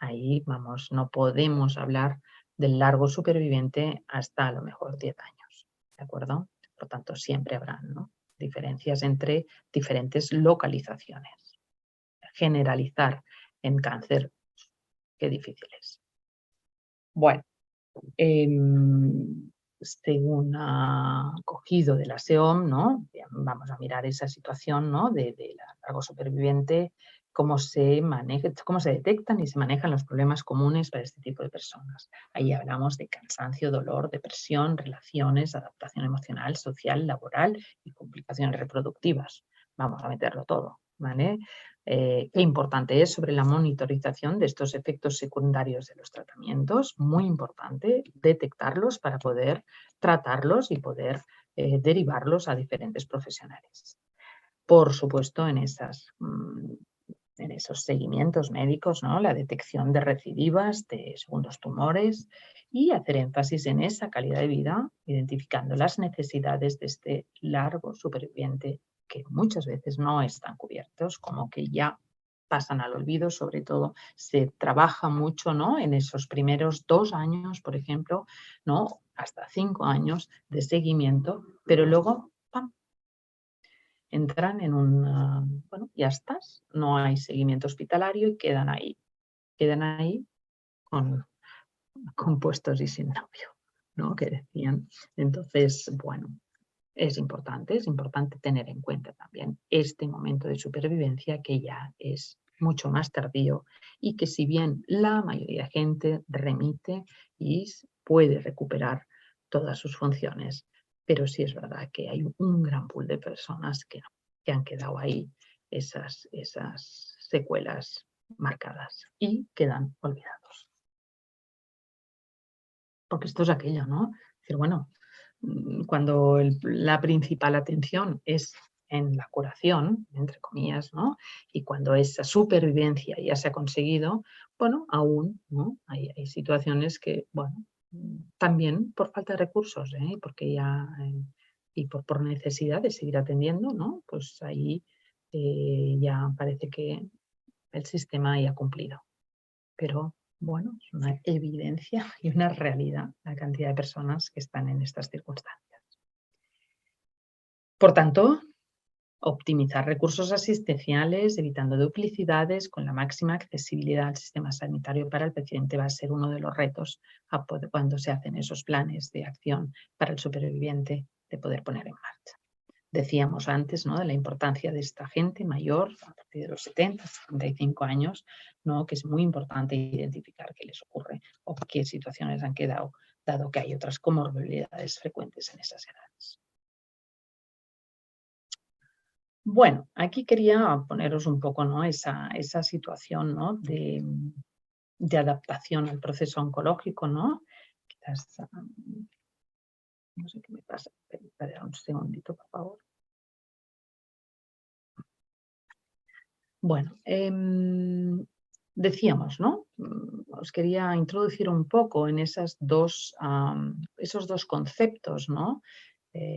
ahí vamos, no podemos hablar del largo superviviente hasta a lo mejor 10 años, ¿de acuerdo? Por lo tanto, siempre habrán, ¿no? Diferencias entre diferentes localizaciones. Generalizar en cáncer, qué difícil es. Bueno, según ha cogido de la SEOM, ¿no? Vamos a mirar esa situación, ¿no? de largo superviviente, cómo se detectan y se manejan los problemas comunes para este tipo de personas. Ahí hablamos de cansancio, dolor, depresión, relaciones, adaptación emocional, social, laboral y complicaciones reproductivas. Vamos a meterlo todo, ¿vale? Qué importante es sobre la monitorización de estos efectos secundarios de los tratamientos. Muy importante detectarlos para poder tratarlos y poder derivarlos a diferentes profesionales. por supuesto, en esos seguimientos médicos, ¿no? La detección de recidivas, de segundos tumores y hacer énfasis en esa calidad de vida, identificando las necesidades de este largo superviviente que muchas veces no están cubiertos, como que ya pasan al olvido. Sobre todo se trabaja mucho, ¿no? En esos primeros 2 años, por ejemplo, ¿no? Hasta 5 años de seguimiento, pero luego, ¡pam!, entran en bueno, ya estás, no hay seguimiento hospitalario y quedan ahí con, puestos y sin novio, ¿no? Que decían. Entonces, bueno, es importante tener en cuenta también este momento de supervivencia que ya es mucho más tardío y que, si bien la mayoría de gente remite y puede recuperar todas sus funciones, pero sí es verdad que hay un gran pool de personas que no, que han quedado ahí esas secuelas marcadas y quedan olvidados. Porque esto es aquello, ¿no? Es decir, bueno, cuando la principal atención es en la curación, entre comillas, ¿no? Y cuando esa supervivencia ya se ha conseguido, bueno, aún, ¿no? Hay situaciones que, bueno, también por falta de recursos, porque ya, y por necesidad de seguir atendiendo, ¿no? Pues ahí ya parece que el sistema ya ha cumplido. Pero bueno, es una evidencia y una realidad la cantidad de personas que están en estas circunstancias. Por tanto, optimizar recursos asistenciales, evitando duplicidades, con la máxima accesibilidad al sistema sanitario para el paciente, va a ser uno de los retos cuando se hacen esos planes de acción para el superviviente de poder poner en marcha. Decíamos antes, ¿no?, de la importancia de esta gente mayor, a partir de los 70, 75 años, ¿no?, que es muy importante identificar qué les ocurre o qué situaciones han quedado, dado que hay otras comorbilidades frecuentes en esas edades. Bueno, aquí quería poneros un poco, ¿no?, esa situación, ¿no?, de adaptación al proceso oncológico, ¿no? Quizás, no sé qué me pasa, espera un segundito, por favor. Bueno, decíamos, ¿no? Os quería introducir un poco en esos dos conceptos, ¿no?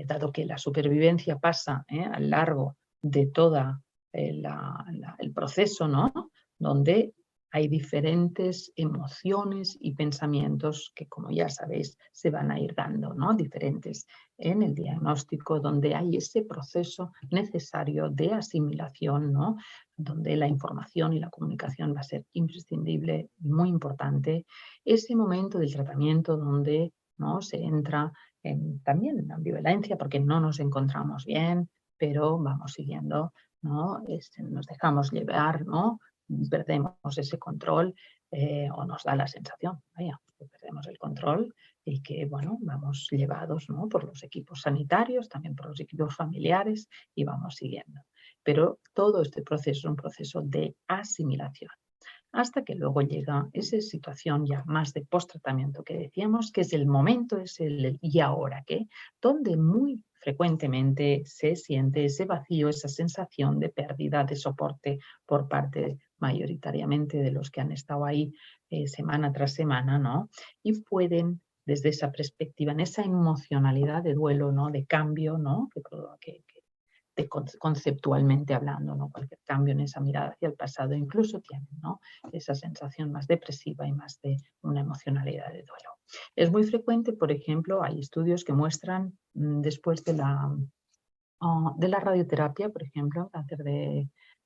Dado que la supervivencia pasa a lo largo de todo el proceso, ¿no? Donde hay diferentes emociones y pensamientos que, como ya sabéis, se van a ir dando, ¿no? Diferentes en el diagnóstico, donde hay ese proceso necesario de asimilación, ¿no? Donde la información y la comunicación va a ser imprescindible y muy importante. Ese momento del tratamiento donde, ¿no?, se entra también en ambivalencia porque no nos encontramos bien, pero vamos siguiendo, ¿no? Nos dejamos llevar, ¿no? Perdemos ese control, o nos da la sensación, vaya, que perdemos el control y que, bueno, vamos llevados, ¿no?, por los equipos sanitarios, también por los equipos familiares, y vamos siguiendo. Pero todo este proceso es un proceso de asimilación, hasta que luego llega esa situación ya más de post-tratamiento que decíamos, que es el momento, es el ¿y ahora qué?, donde muy frecuentemente se siente ese vacío, esa sensación de pérdida de soporte por parte mayoritariamente de los que han estado ahí semana tras semana, ¿no? Y pueden, desde esa perspectiva, en esa emocionalidad de duelo, ¿no?, de cambio, ¿no?, conceptualmente hablando, ¿no?, cualquier cambio en esa mirada hacia el pasado, incluso tienen, ¿no?, esa sensación más depresiva y más de una emocionalidad de duelo. Es muy frecuente, por ejemplo, hay estudios que muestran después de la radioterapia, por ejemplo, en cáncer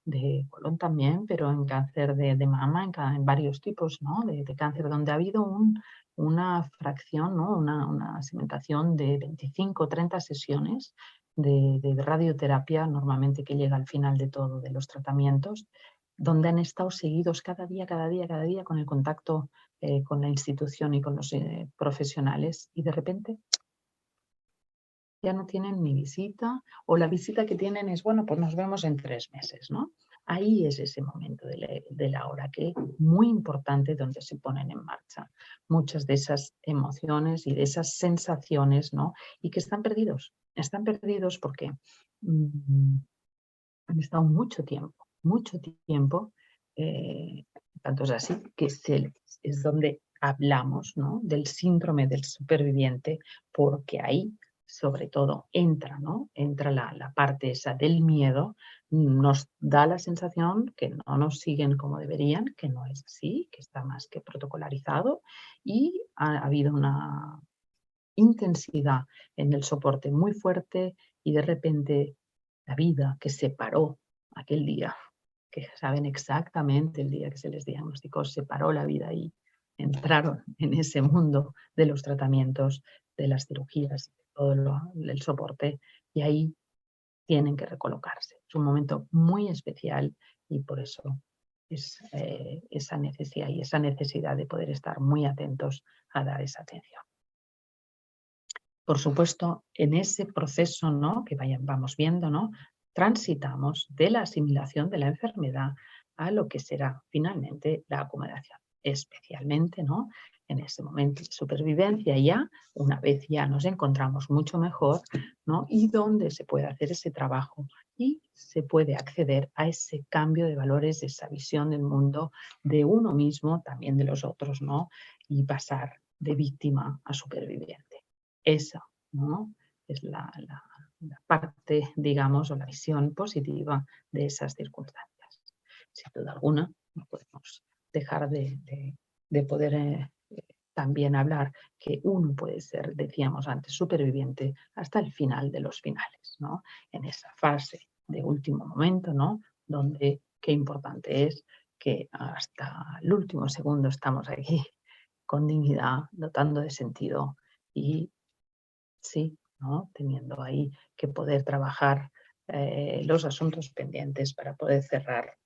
de colon también, pero en cáncer de mama, en varios tipos, ¿no?, de cáncer, donde ha habido una fracción, ¿no?, una segmentación de 25 o 30 sesiones de radioterapia, normalmente, que llega al final de todo de los tratamientos, donde han estado seguidos cada día con el contacto con la institución y con los profesionales, y de repente ya no tienen ni visita, o la visita que tienen es, bueno, pues nos vemos en 3 meses, ¿no? Ahí es ese momento de la hora que muy importante, donde se ponen en marcha muchas de esas emociones y de esas sensaciones, ¿no? Y que están perdidos porque han estado mucho tiempo, tanto es así que es donde hablamos, ¿no?, del síndrome del superviviente, porque ahí sobre todo entra, ¿no?, entra la parte esa del miedo. Nos da la sensación que no nos siguen como deberían, que no es así, que está más que protocolarizado, y ha habido una intensidad en el soporte muy fuerte, y de repente la vida que se paró aquel día, que saben exactamente el día que se les diagnosticó, se paró la vida y entraron en ese mundo de los tratamientos, de las cirugías, todo el soporte, y ahí tienen que recolocarse. Es un momento muy especial, y por eso es esa necesidad y esa necesidad de poder estar muy atentos a dar esa atención. Por supuesto, en ese proceso, ¿no?, que vamos viendo, ¿no?, transitamos de la asimilación de la enfermedad a lo que será finalmente la acomodación, especialmente, ¿no?, en ese momento de supervivencia, ya una vez ya nos encontramos mucho mejor, ¿no?, y donde se puede hacer ese trabajo y se puede acceder a ese cambio de valores, de esa visión del mundo, de uno mismo, también de los otros, ¿no?, y pasar de víctima a superviviente. Esa, ¿no?, es la parte, digamos, o la visión positiva de esas circunstancias. Sin duda alguna, no podemos dejar de poder también hablar que uno puede ser, decíamos antes, superviviente hasta el final de los finales, ¿no?, en esa fase de último momento, ¿no?, donde qué importante es que hasta el último segundo estamos aquí con dignidad, dotando de sentido, y sí, ¿no?, teniendo ahí que poder trabajar los asuntos pendientes para poder cerrar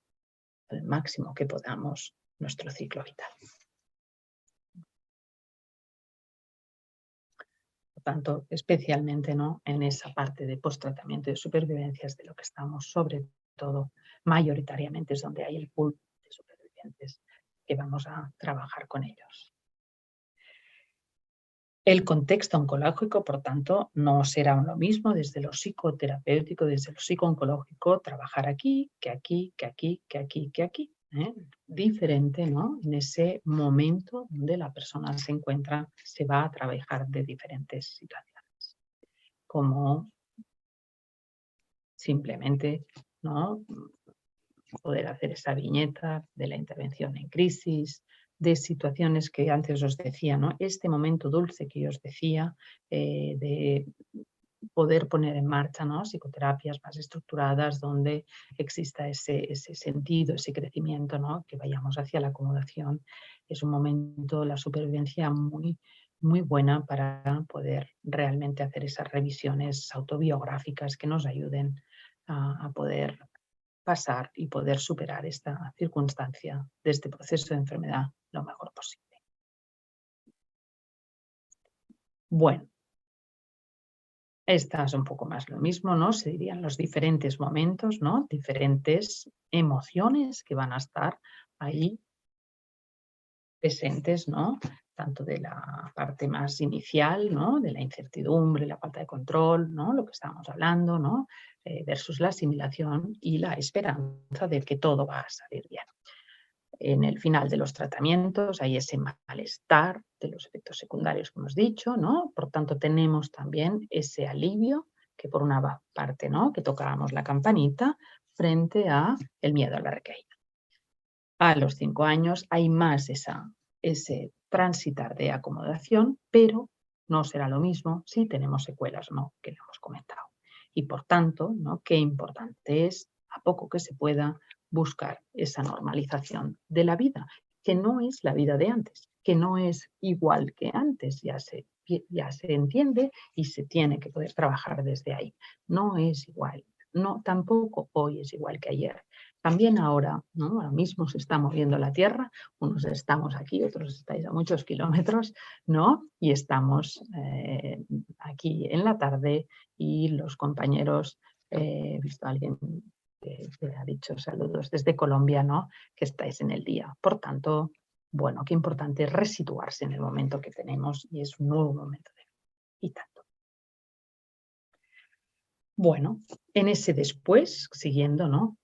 al máximo que podamos nuestro ciclo vital. Por tanto, especialmente, ¿no?, en esa parte de post-tratamiento y de supervivencias, de lo que estamos, sobre todo, mayoritariamente es donde hay el pool de supervivientes que vamos a trabajar con ellos. El contexto oncológico, por tanto, no será lo mismo desde lo psicoterapéutico, desde lo psicooncológico, trabajar aquí, que aquí, que aquí, que aquí, que aquí. Diferente, ¿no?, en ese momento donde la persona se encuentra, se va a trabajar de diferentes situaciones. Como simplemente, ¿no?, poder hacer esa viñeta de la intervención en crisis, de situaciones que antes os decía, ¿no?, este momento dulce que yo os decía, de poder poner en marcha, ¿no?, psicoterapias más estructuradas donde exista ese sentido, ese crecimiento, ¿no?, que vayamos hacia la acomodación. Es un momento, la supervivencia, muy, muy buena para poder realmente hacer esas revisiones autobiográficas que nos ayuden a poder pasar y poder superar esta circunstancia de este proceso de enfermedad lo mejor posible. Bueno, esta es un poco más lo mismo, ¿no? Se dirían los diferentes momentos, ¿no?, diferentes emociones que van a estar ahí presentes, ¿no?, tanto de la parte más inicial, ¿no?, de la incertidumbre, la falta de control, ¿no?, lo que estábamos hablando, ¿no?, versus la asimilación y la esperanza de que todo va a salir bien. En el final de los tratamientos hay ese malestar de los efectos secundarios que hemos dicho, ¿no? Por tanto, tenemos también ese alivio que por una parte, ¿no?, que tocábamos la campanita frente a el miedo a la recaída. A los 5 años hay más ese transitar de acomodación, pero no será lo mismo si tenemos secuelas o no, que lo hemos comentado. Y por tanto, ¿no?, qué importante es, a poco que se pueda, buscar esa normalización de la vida, que no es la vida de antes, que no es igual que antes, ya se entiende y se tiene que poder trabajar desde ahí. No es igual, no, tampoco hoy es igual que ayer. También ahora, ¿no?, ahora mismo se está moviendo la Tierra, unos estamos aquí, otros estáis a muchos kilómetros, ¿no?, y estamos aquí en la tarde, y los compañeros, he visto a alguien que ha dicho saludos desde Colombia, ¿no?, que estáis en el día. Por tanto, bueno, qué importante es resituarse en el momento que tenemos, y es un nuevo momento de vida. Y tanto. Bueno, en ese después, siguiendo, ¿no?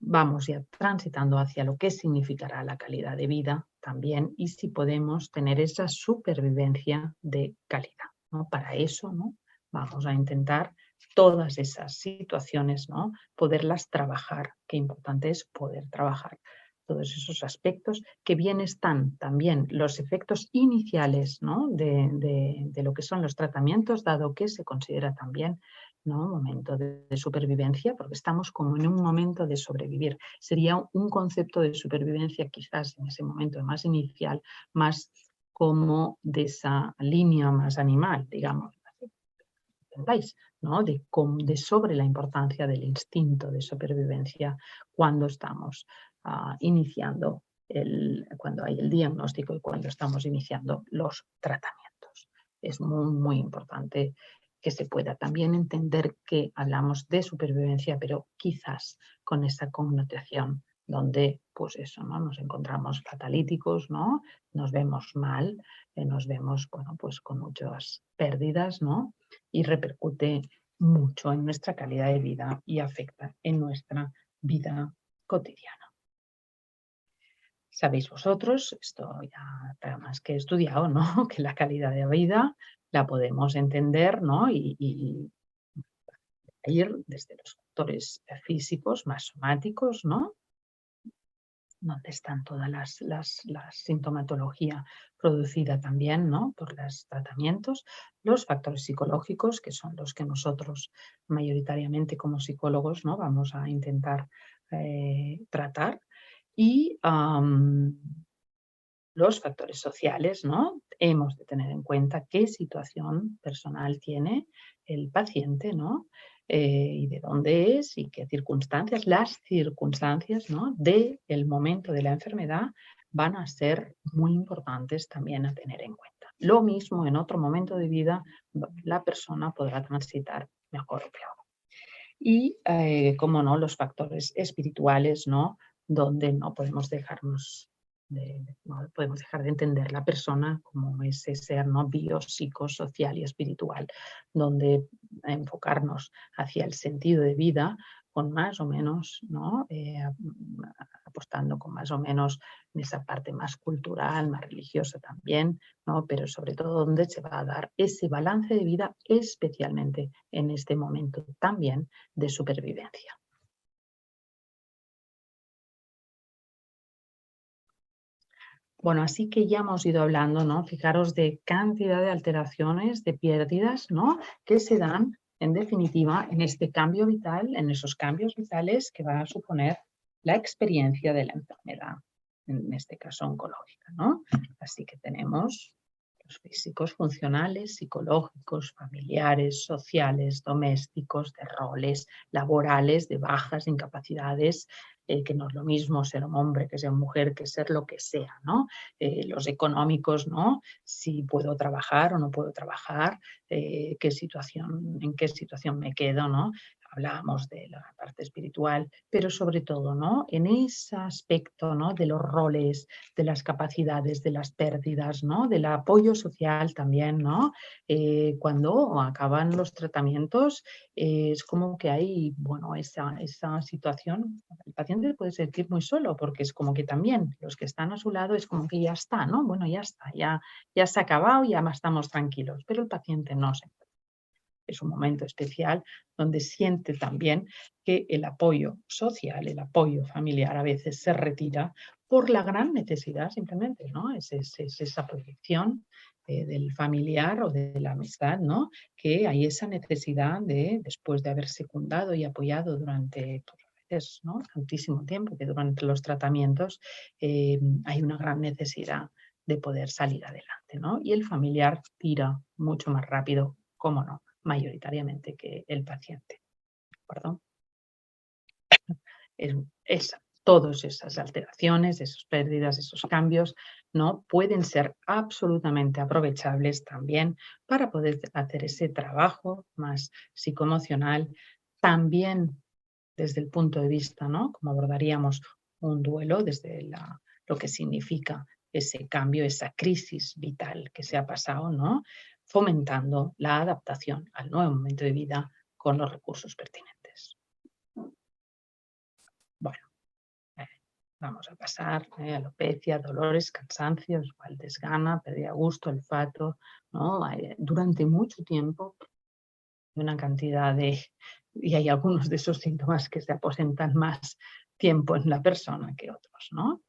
Vamos ya transitando hacia lo que significará la calidad de vida también y si podemos tener esa supervivencia de calidad, ¿no? Para eso, ¿no? Vamos a intentar todas esas situaciones, ¿no? Poderlas trabajar. Qué importante es poder trabajar todos esos aspectos que bien están también los efectos iniciales, ¿no? de lo que son los tratamientos, dado que se considera también, ¿no? Un momento de supervivencia, porque estamos como en un momento de sobrevivir. Sería un concepto de supervivencia quizás en ese momento más inicial, más como de esa línea más animal, digamos. ¿Entendáis? ¿No? De sobre la importancia del instinto de supervivencia cuando estamos iniciando, cuando hay el diagnóstico y cuando estamos iniciando los tratamientos. Es muy, muy importante que se pueda también entender que hablamos de supervivencia, pero quizás con esa connotación donde, pues eso, ¿no? Nos encontramos fatalíticos, ¿no? Nos vemos mal, nos vemos, bueno, pues con muchas pérdidas, ¿no? Y repercute mucho en nuestra calidad de vida y afecta en nuestra vida cotidiana. Sabéis vosotros, esto ya está más que estudiado, ¿no? Que la calidad de vida la podemos entender, ¿no? Y ir desde los factores físicos más somáticos, ¿no? Donde están todas la sintomatología producida también, ¿no? Por los tratamientos, los factores psicológicos, que son los que nosotros mayoritariamente como psicólogos, ¿no? Vamos a intentar tratar, y los factores sociales, ¿no? Hemos de tener en cuenta qué situación personal tiene el paciente, ¿no? Y de dónde es y qué circunstancias, las circunstancias, ¿no? Del momento de la enfermedad van a ser muy importantes también a tener en cuenta. Lo mismo en otro momento de vida, la persona podrá transitar mejor o peor. Y, como no, los factores espirituales, ¿no? Donde no podemos dejarnos no podemos dejar de entender la persona como ese ser, ¿no? Biopsicosocial y espiritual, donde enfocarnos hacia el sentido de vida con más o menos, ¿no? Apostando con más o menos en esa parte más cultural, más religiosa también, ¿no? Pero sobre todo donde se va a dar ese balance de vida, especialmente en este momento también de supervivencia. Bueno, así que ya hemos ido hablando, ¿no? Fijaros de cantidad de alteraciones, de pérdidas, ¿no? Que se dan, en definitiva, en este cambio vital, en esos cambios vitales que va a suponer la experiencia de la enfermedad, en este caso oncológica, ¿no? Así que tenemos los físicos, funcionales, psicológicos, familiares, sociales, domésticos, de roles, laborales, de bajas, incapacidades, que no es lo mismo ser un hombre que ser mujer, que ser lo que sea, ¿no? Los económicos, ¿no? Si puedo trabajar o no puedo trabajar, en qué situación me quedo, ¿no? Hablábamos de la parte espiritual, pero sobre todo, ¿no? En ese aspecto, ¿no? De los roles, de las capacidades, de las pérdidas, ¿no? Del apoyo social también, ¿no? Cuando acaban los tratamientos, es como que hay, bueno, esa situación, el paciente puede sentir muy solo, porque es como que también los que están a su lado es como que ya está, ¿no? Bueno, ya está, ya se ha acabado, ya estamos tranquilos, pero el paciente no se encuentra. Es un momento especial donde siente también que el apoyo social, el apoyo familiar a veces se retira por la gran necesidad simplemente, ¿no? Es esa proyección del familiar o de la amistad, ¿no? Que hay esa necesidad de, después de haber secundado y apoyado durante, pues, a veces, ¿no? Tantísimo tiempo, que durante los tratamientos hay una gran necesidad de poder salir adelante, ¿no? Y el familiar tira mucho más rápido, cómo no, mayoritariamente que el paciente. ¿Perdón? Todas esas alteraciones, esas pérdidas, esos cambios, ¿no? Pueden ser absolutamente aprovechables también para poder hacer ese trabajo más psicoemocional, también desde el punto de vista, ¿no? Como abordaríamos un duelo, desde lo que significa ese cambio, esa crisis vital que se ha pasado, ¿no? Fomentando la adaptación al nuevo momento de vida con los recursos pertinentes. Bueno, vamos a pasar alopecia, dolores, cansancios, igual desgana, pérdida de gusto, olfato, ¿no? Durante mucho tiempo, una cantidad de... Y hay algunos de esos síntomas que se aposentan más tiempo en la persona que otros, ¿no?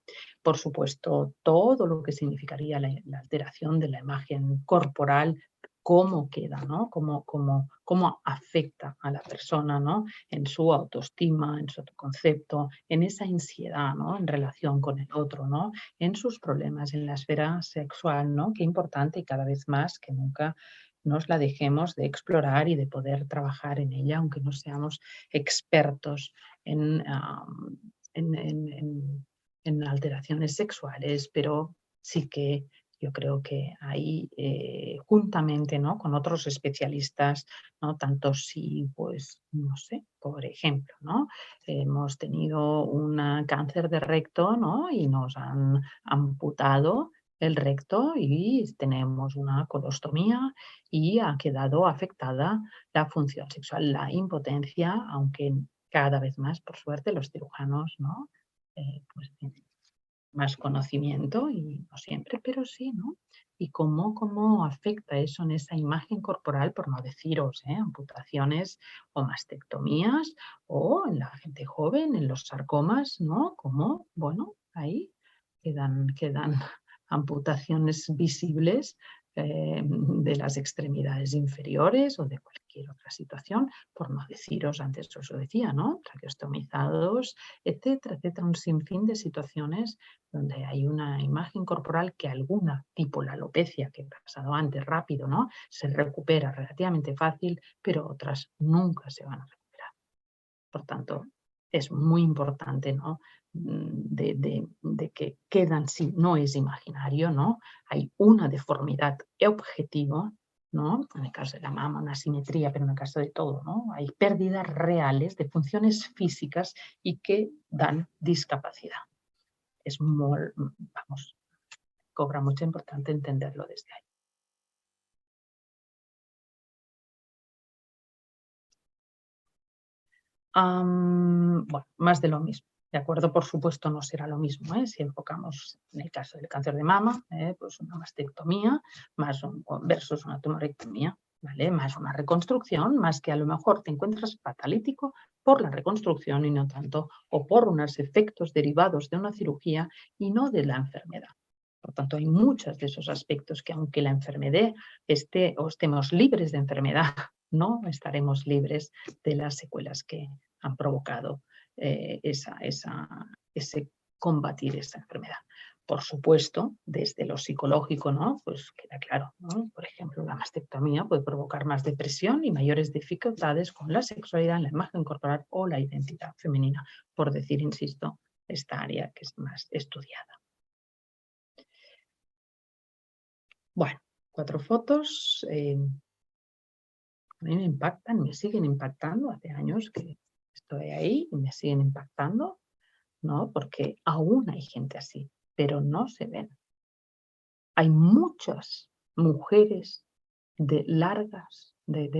Por supuesto, todo lo que significaría la alteración de la imagen corporal, cómo queda, ¿no? Cómo afecta a la persona, ¿no? En su autoestima, en su autoconcepto, en esa ansiedad, ¿no? En relación con el otro, ¿no? En sus problemas en la esfera sexual, ¿no? Qué importante y cada vez más que nunca nos la dejemos de explorar y de poder trabajar en ella, aunque no seamos expertos en, en alteraciones sexuales, pero sí que yo creo que ahí, juntamente, ¿no? Con otros especialistas, ¿no? Tanto si, pues, no sé, por ejemplo, ¿no? Hemos tenido un cáncer de recto, ¿no? Y nos han amputado el recto y tenemos una colostomía y ha quedado afectada la función sexual, la impotencia, aunque cada vez más, por suerte, los cirujanos, ¿no? Pues tienen más conocimiento y no siempre, pero sí, ¿no? Y cómo afecta eso en esa imagen corporal, por no deciros, amputaciones o mastectomías, o en la gente joven, en los sarcomas, ¿no? Como, bueno, ahí quedan amputaciones visibles de las extremidades inferiores o de cualquier otra situación, por no deciros, antes os lo decía, ¿no? Traqueostomizados, etcétera, etcétera, un sinfín de situaciones donde hay una imagen corporal que alguna, tipo la alopecia que he pasado antes rápido, ¿no? Se recupera relativamente fácil, pero otras nunca se van a recuperar. Por tanto, es muy importante, ¿no? De que quedan, si no es imaginario, ¿no? Hay una deformidad objetiva, ¿no? En el caso de la mama, una asimetría, pero en el caso de todo, ¿no? Hay pérdidas reales de funciones físicas y que dan discapacidad. Es muy, vamos, cobra mucha importancia entenderlo desde ahí. Bueno, más de lo mismo. De acuerdo, por supuesto, no será lo mismo, si enfocamos en el caso del cáncer de mama, pues una mastectomía más versus una tumorectomía, ¿vale? Más una reconstrucción, más que a lo mejor te encuentras fatalítico por la reconstrucción y no tanto, o por unos efectos derivados de una cirugía y no de la enfermedad. Por tanto, hay muchos de esos aspectos que aunque la enfermedad esté o estemos libres de enfermedad, no estaremos libres de las secuelas que han provocado ese combatir esa enfermedad. Por supuesto, desde lo psicológico, ¿no? Pues queda claro, ¿no? Por ejemplo, la mastectomía puede provocar más depresión y mayores dificultades con la sexualidad, la imagen corporal o la identidad femenina, por decir, insisto, esta área que es más estudiada. Bueno, 4 fotos. A mí me impactan, me siguen impactando. Hace años que estoy ahí y me siguen impactando, ¿no? Porque aún hay gente así, pero no se ven. Hay muchas mujeres de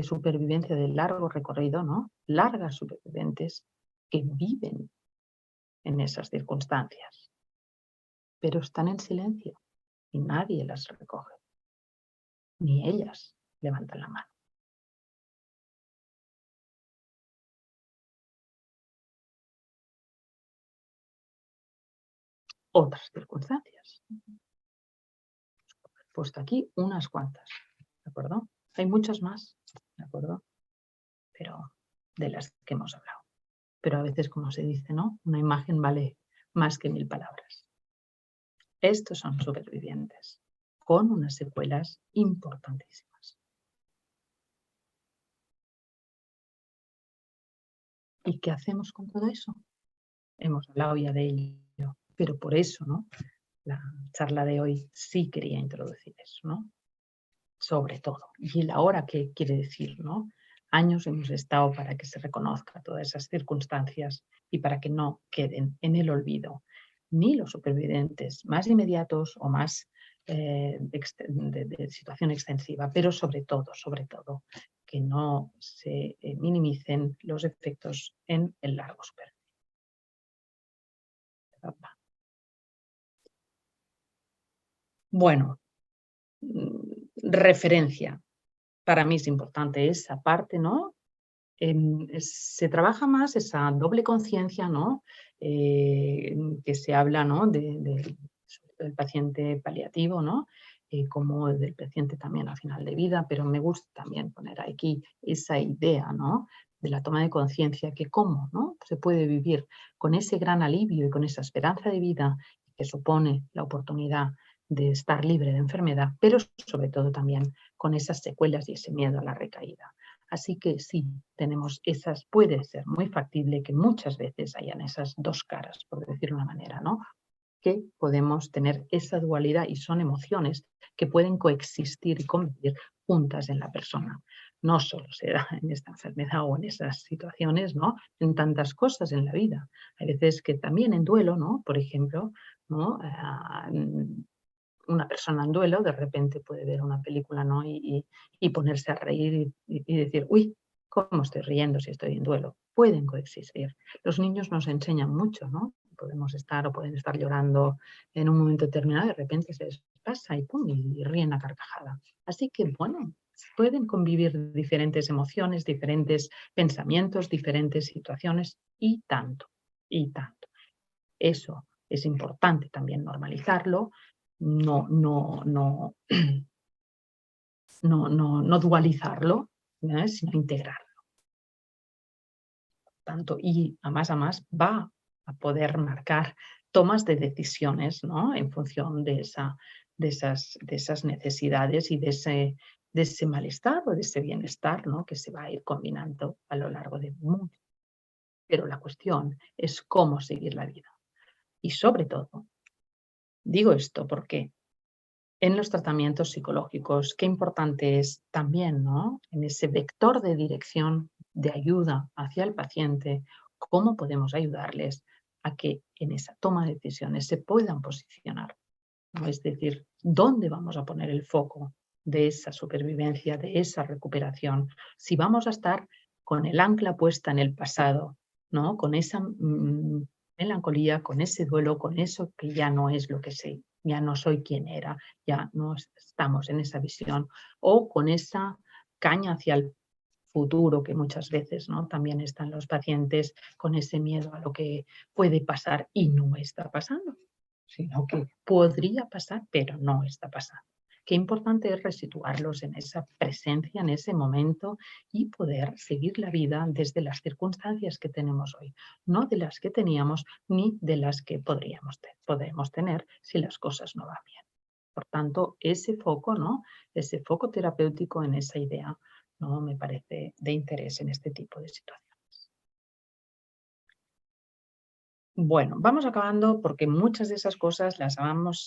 supervivencia, de largo recorrido, ¿no? Largas supervivientes que viven en esas circunstancias, pero están en silencio y nadie las recoge, ni ellas levantan la mano. Otras circunstancias. He puesto aquí unas cuantas, ¿de acuerdo? Hay muchas más, ¿de acuerdo? Pero de las que hemos hablado. Pero a veces, como se dice, ¿no? Una imagen vale más que 1000 palabras. Estos son supervivientes con unas secuelas importantísimas. ¿Y qué hacemos con todo eso? Hemos hablado ya de ello, pero por eso, ¿no? La charla de hoy sí quería introducir eso, ¿no? Sobre todo. ¿Y el ahora qué quiere decir, no? Años hemos estado para que se reconozca todas esas circunstancias y para que no queden en el olvido ni los supervivientes más inmediatos o más de situación extensiva, pero sobre todo, que no se minimicen los efectos en el largo supervivencia. Bueno, referencia. Para mí es importante esa parte, ¿no? Se trabaja más esa doble conciencia, ¿no? Que se habla, ¿no? Del paciente paliativo, ¿no? Como del paciente también a final de vida, pero me gusta también poner aquí esa idea, ¿no? De la toma de conciencia, que cómo, ¿no? Se puede vivir con ese gran alivio y con esa esperanza de vida que supone la oportunidad de estar libre de enfermedad, pero sobre todo también con esas secuelas y ese miedo a la recaída. Así que sí, tenemos esas, puede ser muy factible que muchas veces hayan esas dos caras, por decirlo de una manera, ¿no? Que podemos tener esa dualidad y son emociones que pueden coexistir y convivir juntas en la persona. No solo se da en esta enfermedad o en esas situaciones, ¿no? En tantas cosas en la vida. Hay veces que también en duelo, ¿no? Por ejemplo, ¿no? Una persona en duelo de repente puede ver una película, ¿no? y ponerse a reír y decir, uy, ¿cómo estoy riendo si estoy en duelo? Pueden coexistir. Los niños nos enseñan mucho, ¿no? Podemos estar o pueden estar llorando en un momento determinado, de repente se les pasa y pum, y ríen a carcajada. Así que, bueno, pueden convivir diferentes emociones, diferentes pensamientos, diferentes situaciones y tanto, y tanto. Eso es importante también normalizarlo, no no dualizarlo, sino integrarlo. Tanto, y a más va a poder marcar tomas de decisiones, ¿no? En función de esas necesidades y de ese malestar o de ese bienestar, ¿no? Que se va a ir combinando a lo largo de mucho. Pero la cuestión es cómo seguir la vida. Y sobre todo, digo esto porque en los tratamientos psicológicos, qué importante es también, ¿no? En ese vector de dirección de ayuda hacia el paciente, cómo podemos ayudarles a que en esa toma de decisiones se puedan posicionar, ¿no? Es decir, ¿dónde vamos a poner el foco de esa supervivencia, de esa recuperación? Si vamos a estar con el ancla puesta en el pasado, ¿no? Con esa melancolía, con ese duelo, con eso que ya no es lo que sé, ya no soy quien era, ya no estamos en esa visión, o con esa caña hacia el futuro que muchas veces, ¿no? También están los pacientes con ese miedo a lo que puede pasar y no está pasando, sino que podría pasar, pero no está pasando. Qué importante es resituarlos en esa presencia, en ese momento y poder seguir la vida desde las circunstancias que tenemos hoy, no de las que teníamos ni de las que podremos tener si las cosas no van bien. Por tanto, ese foco, ¿no? Ese foco terapéutico en esa idea, ¿no? Me parece de interés en este tipo de situaciones. Bueno, vamos acabando porque muchas de esas cosas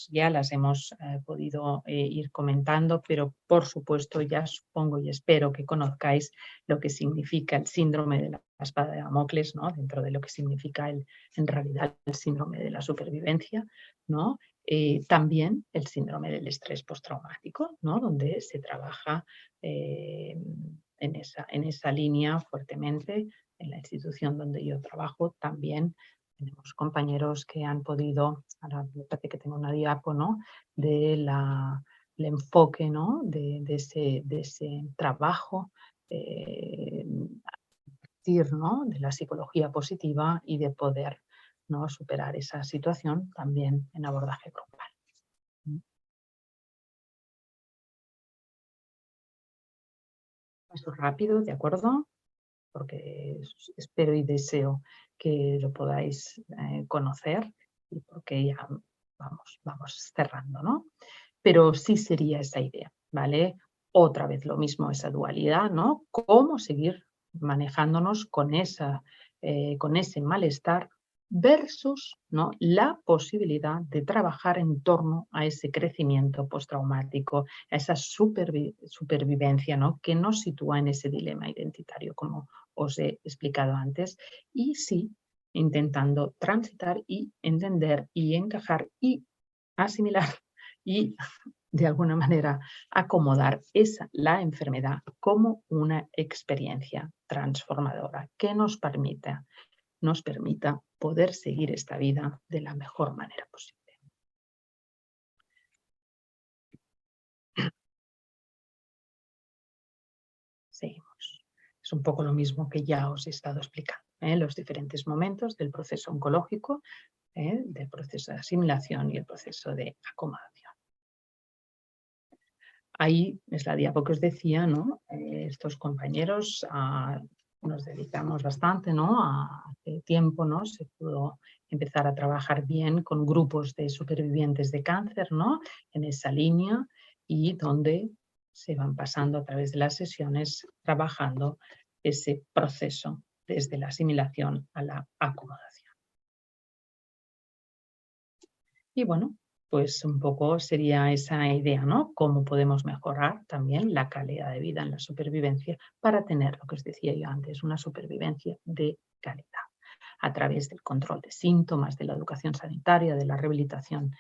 ya las hemos podido ir comentando, pero por supuesto ya supongo y espero que conozcáis lo que significa el síndrome de la espada de Damocles, ¿no? Dentro de lo que significa en realidad el síndrome de la supervivencia, ¿no? También el síndrome del estrés postraumático, ¿no? Donde se trabaja en esa línea fuertemente. En la institución donde yo trabajo también tenemos compañeros que han podido, ahora me parece que tengo una diapo, ¿no? El enfoque, ¿no? De ese trabajo, ¿no? De la psicología positiva y de poder, ¿no? Superar esa situación también en abordaje grupal. Paso rápido, ¿de acuerdo? Porque espero y deseo que lo podáis conocer y porque ya vamos cerrando, ¿no? Pero sí sería esa idea, ¿vale? Otra vez lo mismo, esa dualidad, ¿no? Cómo seguir manejándonos con ese malestar versus, ¿no? La posibilidad de trabajar en torno a ese crecimiento postraumático, a esa supervivencia, ¿no? Que nos sitúa en ese dilema identitario, como os he explicado antes, y sí, intentando transitar y entender y encajar y asimilar y de alguna manera, acomodar la enfermedad como una experiencia transformadora que nos permita poder seguir esta vida de la mejor manera posible. Seguimos. Es un poco lo mismo que ya os he estado explicando, los diferentes momentos del proceso oncológico, del proceso de asimilación y el proceso de acomodación. Ahí es la diapo que os decía, ¿no? Estos compañeros nos dedicamos bastante, ¿no? Hace tiempo, ¿no? Se pudo empezar a trabajar bien con grupos de supervivientes de cáncer, ¿no? En esa línea y donde se van pasando a través de las sesiones trabajando ese proceso desde la asimilación a la acomodación. Y bueno, pues un poco sería esa idea, ¿no? Cómo podemos mejorar también la calidad de vida en la supervivencia para tener, lo que os decía yo antes, una supervivencia de calidad a través del control de síntomas, de la educación sanitaria, de la rehabilitación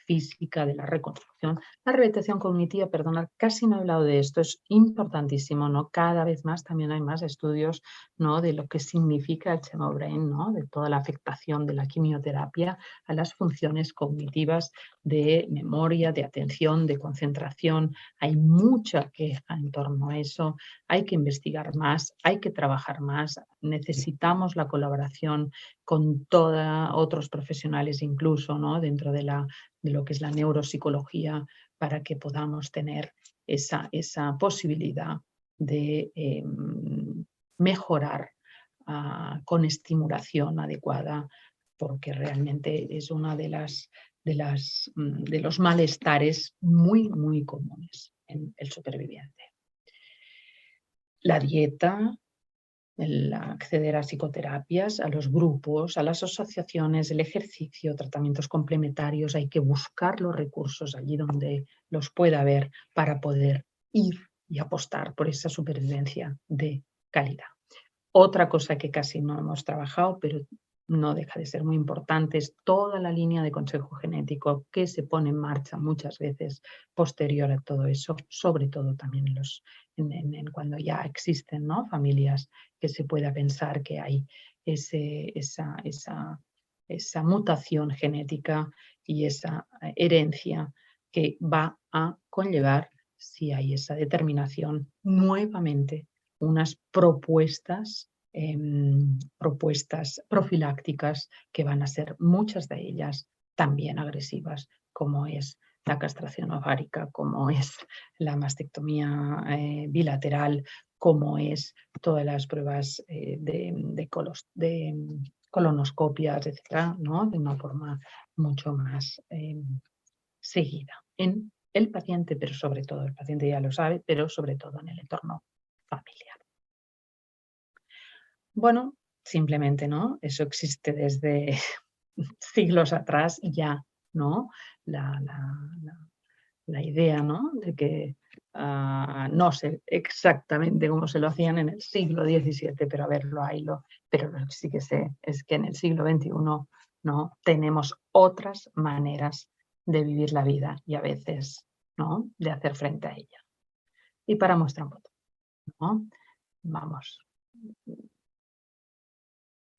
física, de la reconstrucción. La rehabilitación cognitiva, perdonad, casi no he hablado de esto, es importantísimo, ¿no? Cada vez más también hay más estudios, ¿no? De lo que significa el Chemo-Brain, ¿no? De toda la afectación de la quimioterapia a las funciones cognitivas de memoria, de atención, de concentración. Hay mucha queja en torno a eso, hay que investigar más, hay que trabajar más, necesitamos la colaboración con otros profesionales incluso, ¿no? Dentro de lo que es la neuropsicología para que podamos tener esa posibilidad de mejorar con estimulación adecuada, porque realmente es una de los malestares muy, muy comunes en el superviviente. La dieta, el acceder a psicoterapias, a los grupos, a las asociaciones, el ejercicio, tratamientos complementarios, hay que buscar los recursos allí donde los pueda haber para poder ir y apostar por esa supervivencia de calidad. Otra cosa que casi no hemos trabajado, pero no deja de ser muy importante, es toda la línea de consejo genético que se pone en marcha muchas veces posterior a todo eso, sobre todo también cuando ya existen, ¿no? Familias que se pueda pensar que hay esa mutación genética y esa herencia que va a conllevar, si hay esa determinación, nuevamente unas propuestas profilácticas que van a ser muchas de ellas también agresivas, como es la castración ovárica, como es la mastectomía bilateral, como es todas las pruebas de colonoscopias, etcétera, ¿no? De una forma mucho más seguida en el paciente, pero sobre todo, el paciente ya lo sabe, pero sobre todo en el entorno familiar. Bueno, simplemente, ¿no? Eso existe desde siglos atrás ya, ¿no? La idea, ¿no? De que no sé exactamente cómo se lo hacían en el siglo XVII, pero a ver, pero lo que sí que sé es que en el siglo XXI, ¿no? Tenemos otras maneras de vivir la vida y a veces, ¿no? De hacer frente a ella. Y para muestra un botón, ¿no? Vamos.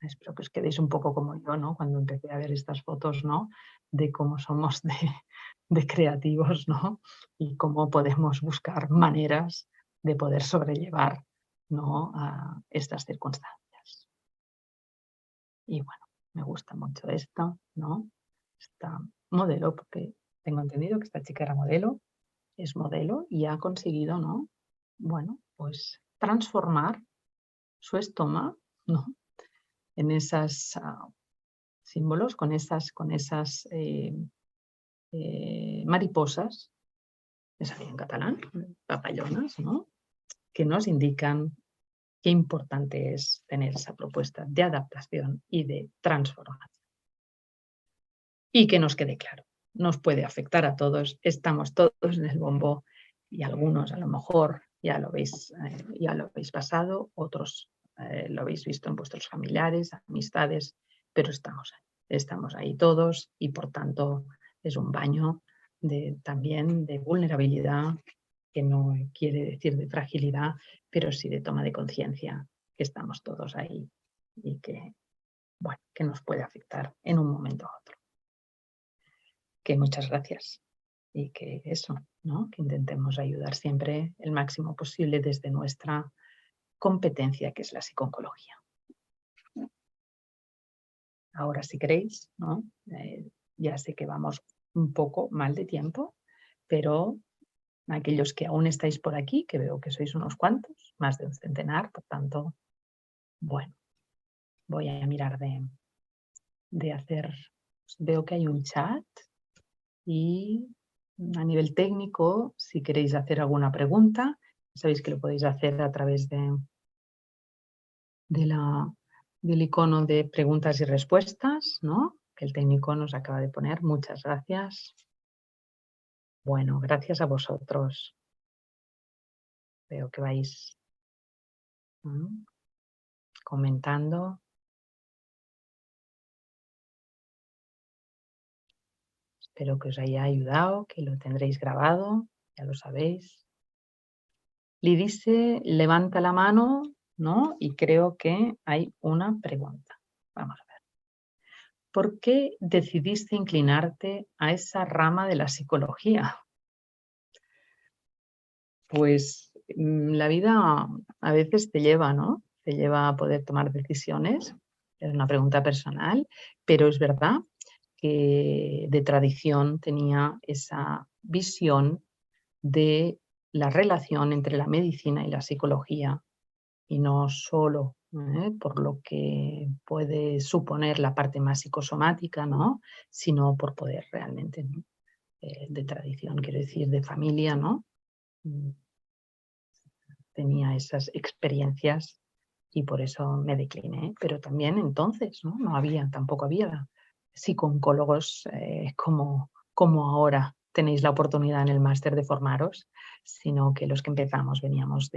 Espero que os quedéis un poco como yo, ¿no? Cuando empecé a ver estas fotos, ¿no? De cómo somos de creativos, ¿no? Y cómo podemos buscar maneras de poder sobrellevar, ¿no? A estas circunstancias. Y bueno, me gusta mucho esto, ¿no? Esta modelo, porque tengo entendido que esta chica era modelo, es modelo y ha conseguido, ¿no? Bueno, pues transformar su estómago, ¿no? En esos símbolos, con esas mariposas, me salía en catalán, papallonas, ¿no? Que nos indican qué importante es tener esa propuesta de adaptación y de transformación. Y que nos quede claro, nos puede afectar a todos, estamos todos en el bombo y algunos a lo mejor ya lo habéis pasado, otros lo habéis visto en vuestros familiares, amistades, pero estamos ahí todos y por tanto es un baño también de vulnerabilidad, que no quiere decir de fragilidad, pero sí de toma de conciencia, que estamos todos ahí y que, bueno, que nos puede afectar en un momento a otro. Que muchas gracias y que eso, ¿no? Que intentemos ayudar siempre el máximo posible desde nuestra competencia, que es la psiconcología. Ahora, si queréis, ¿no? Ya sé que vamos un poco mal de tiempo, pero aquellos que aún estáis por aquí, que veo que sois unos cuantos, más de un centenar, por tanto, bueno, voy a mirar de hacer, veo que hay un chat y a nivel técnico, si queréis hacer alguna pregunta, sabéis que lo podéis hacer a través del icono de preguntas y respuestas, ¿no? Que el técnico nos acaba de poner. Muchas gracias. Bueno, gracias a vosotros. Veo que vais comentando. Espero que os haya ayudado, que lo tendréis grabado, ya lo sabéis. Lidice levanta la mano, ¿no? Y creo que hay una pregunta. Vamos a ver. ¿Por qué decidiste inclinarte a esa rama de la psicología? Pues la vida a veces te lleva, ¿no? Te lleva a poder tomar decisiones. Es una pregunta personal, pero es verdad que de tradición tenía esa visión de la relación entre la medicina y la psicología, y no solo por lo que puede suponer la parte más psicosomática, ¿no? Sino por poder realmente, ¿no? De tradición, quiero decir, de familia, ¿no? Tenía esas experiencias y por eso me decliné. Pero también entonces, ¿no? Tampoco había psicooncólogos como ahora tenéis la oportunidad en el máster de formaros, sino que los que empezamos veníamos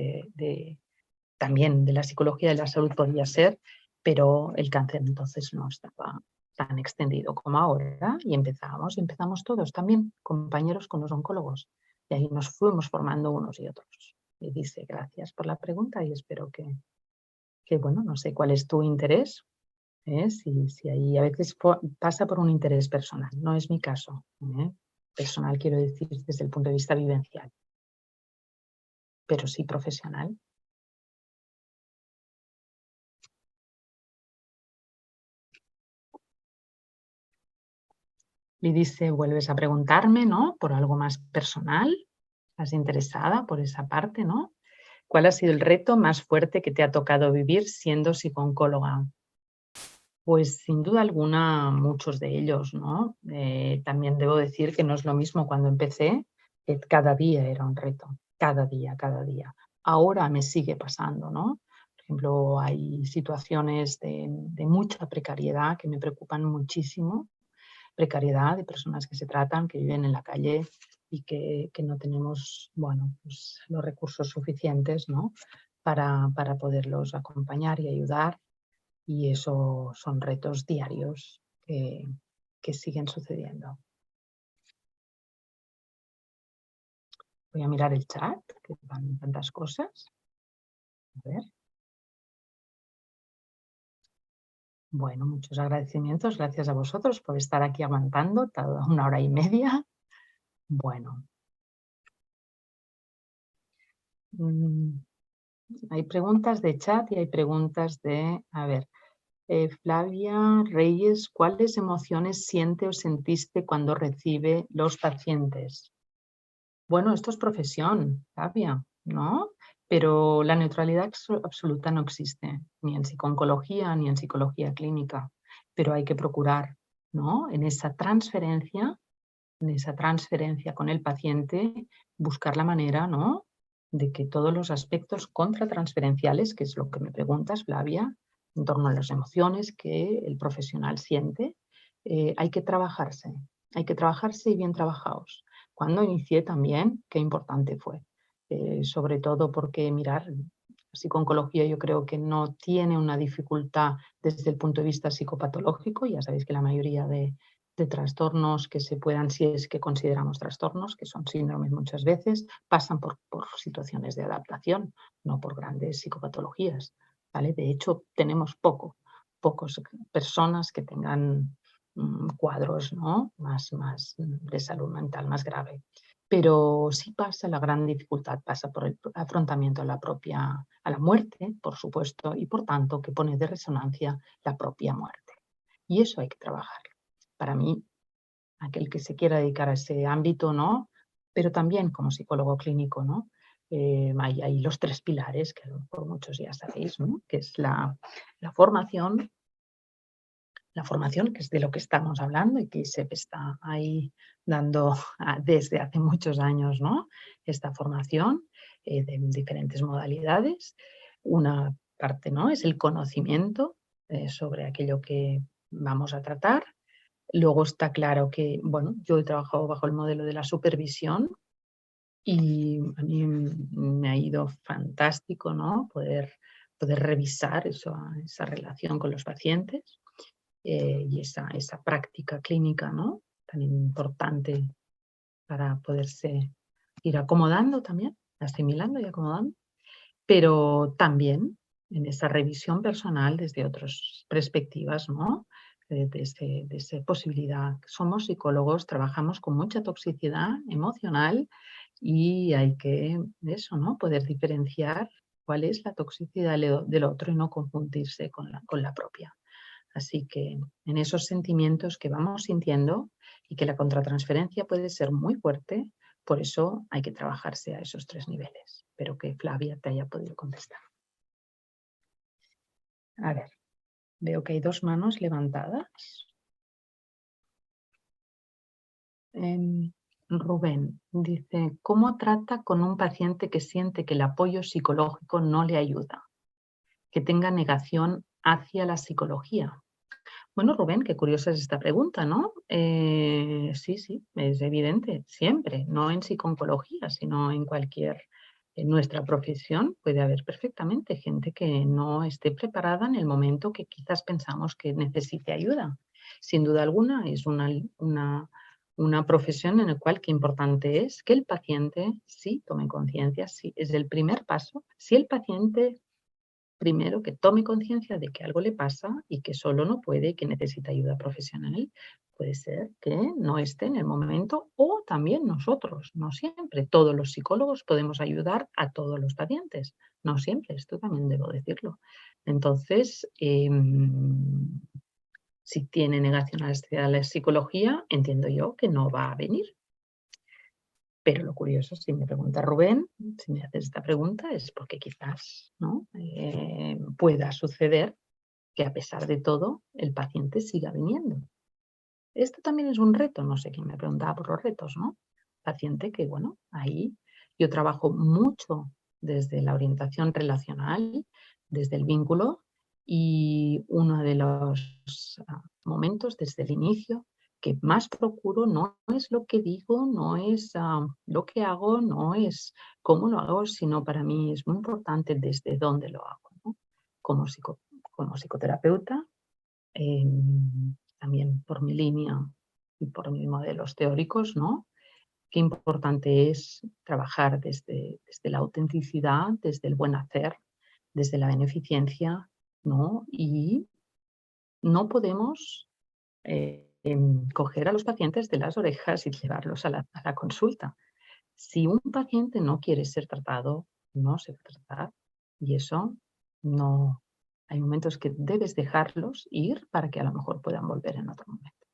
también de la psicología de la salud podía ser, pero el cáncer entonces no estaba tan extendido como ahora y empezamos todos también, compañeros con los oncólogos, y ahí nos fuimos formando unos y otros. Y dice, gracias por la pregunta y espero que bueno, no sé cuál es tu interés, si ahí a veces pasa por un interés personal, no es mi caso, personal quiero decir desde el punto de vista vivencial, pero sí profesional. Y dice, vuelves a preguntarme, ¿no? Por algo más personal, estás interesada por esa parte, ¿no? ¿Cuál ha sido el reto más fuerte que te ha tocado vivir siendo psicooncóloga? Pues sin duda alguna muchos de ellos, ¿no? También debo decir que no es lo mismo cuando empecé, que cada día era un reto, cada día, cada día. Ahora me sigue pasando, ¿no? Por ejemplo, hay situaciones de mucha precariedad que me preocupan muchísimo, precariedad de personas que se tratan, que viven en la calle y que no tenemos, bueno, pues los recursos suficientes, ¿no? para poderlos acompañar y ayudar. Y eso son retos diarios que siguen sucediendo. Voy a mirar el chat, que van tantas cosas. A ver. Bueno, muchos agradecimientos. Gracias a vosotros por estar aquí aguantando toda una hora y media. Bueno. Hay preguntas de chat y hay preguntas de... A ver. Flavia Reyes, ¿cuáles emociones siente o sentiste cuando recibe los pacientes? Bueno, esto es profesión, Flavia, ¿no? Pero la neutralidad absoluta no existe, ni en psicooncología ni en psicología clínica. Pero hay que procurar, ¿no? En esa transferencia con el paciente, buscar la manera, ¿no? De que todos los aspectos contratransferenciales, que es lo que me preguntas, Flavia, en torno a las emociones que el profesional siente, hay que trabajarse y bien trabajados. Cuando inicié también, qué importante fue, sobre todo porque mirar, psicooncología yo creo que no tiene una dificultad desde el punto de vista psicopatológico, ya sabéis que la mayoría de de trastornos que se puedan, si es que consideramos trastornos, que son síndromes muchas veces, pasan por situaciones de adaptación, no por grandes psicopatologías, ¿vale? De hecho, tenemos pocos personas que tengan cuadros, ¿no? más de salud mental más grave. Pero sí pasa, la gran dificultad pasa por el afrontamiento a la muerte, por supuesto, y por tanto que pone de resonancia la propia muerte. Y eso hay que trabajar. Para mí, aquel que se quiera dedicar a ese ámbito, ¿no? Pero también como psicólogo clínico, ¿no? Hay los 3 pilares que por muchos ya sabéis, ¿no? Que es la formación, que es de lo que estamos hablando y que se está ahí dando desde hace muchos años, ¿no? Esta formación de diferentes modalidades. Una parte, ¿no? Es el conocimiento sobre aquello que vamos a tratar. Luego está claro que, bueno, yo he trabajado bajo el modelo de la supervisión y a mí me ha ido fantástico, ¿no? Poder revisar esa relación con los pacientes y esa práctica clínica, ¿no? Tan importante para poderse ir acomodando también, asimilando y acomodando, pero también en esa revisión personal desde otras perspectivas, ¿no? De esa posibilidad. Somos psicólogos, trabajamos con mucha toxicidad emocional y hay que, eso, ¿no? Poder diferenciar cuál es la toxicidad del otro y no confundirse con la propia. Así que en esos sentimientos que vamos sintiendo y que la contratransferencia puede ser muy fuerte, por eso hay que trabajarse a esos 3 niveles. Espero que Flavia te haya podido contestar. A ver, veo que hay 2 manos levantadas. Rubén dice, ¿cómo trata con un paciente que siente que el apoyo psicológico no le ayuda? Que tenga negación hacia la psicología. Bueno, Rubén, qué curiosa es esta pregunta, ¿no? Sí, es evidente, siempre, no en psico-oncología, sino en nuestra profesión puede haber perfectamente gente que no esté preparada en el momento que quizás pensamos que necesite ayuda. Sin duda alguna, es una profesión en la cual qué importante es que el paciente sí tome conciencia, sí, es el primer paso. Si el paciente primero que tome conciencia de que algo le pasa y que solo no puede y que necesita ayuda profesional, puede ser que no esté en el momento o también nosotros, no siempre. Todos los psicólogos podemos ayudar a todos los pacientes, no siempre, esto también debo decirlo. Entonces, si tiene negación a la psicología, entiendo yo que no va a venir. Pero lo curioso, si me pregunta Rubén, si me haces esta pregunta, es porque quizás, ¿no? Pueda suceder que a pesar de todo el paciente siga viniendo. Esto también es un reto, no sé quién me preguntaba por los retos, ¿no? Paciente que, bueno, ahí yo trabajo mucho desde la orientación relacional, desde el vínculo y uno de los momentos desde el inicio que más procuro no es lo que digo, no es lo que hago, no es cómo lo hago, sino para mí es muy importante desde dónde lo hago, ¿no? Como psicoterapeuta, también por mi línea y por mis modelos teóricos, ¿no? Qué importante es trabajar desde la autenticidad, desde el buen hacer, desde la beneficencia, ¿no? Y no podemos coger a los pacientes de las orejas y llevarlos a la consulta. Si un paciente no quiere ser tratado, no se va a tratar y eso no. Hay momentos que debes dejarlos ir para que a lo mejor puedan volver en otro momento.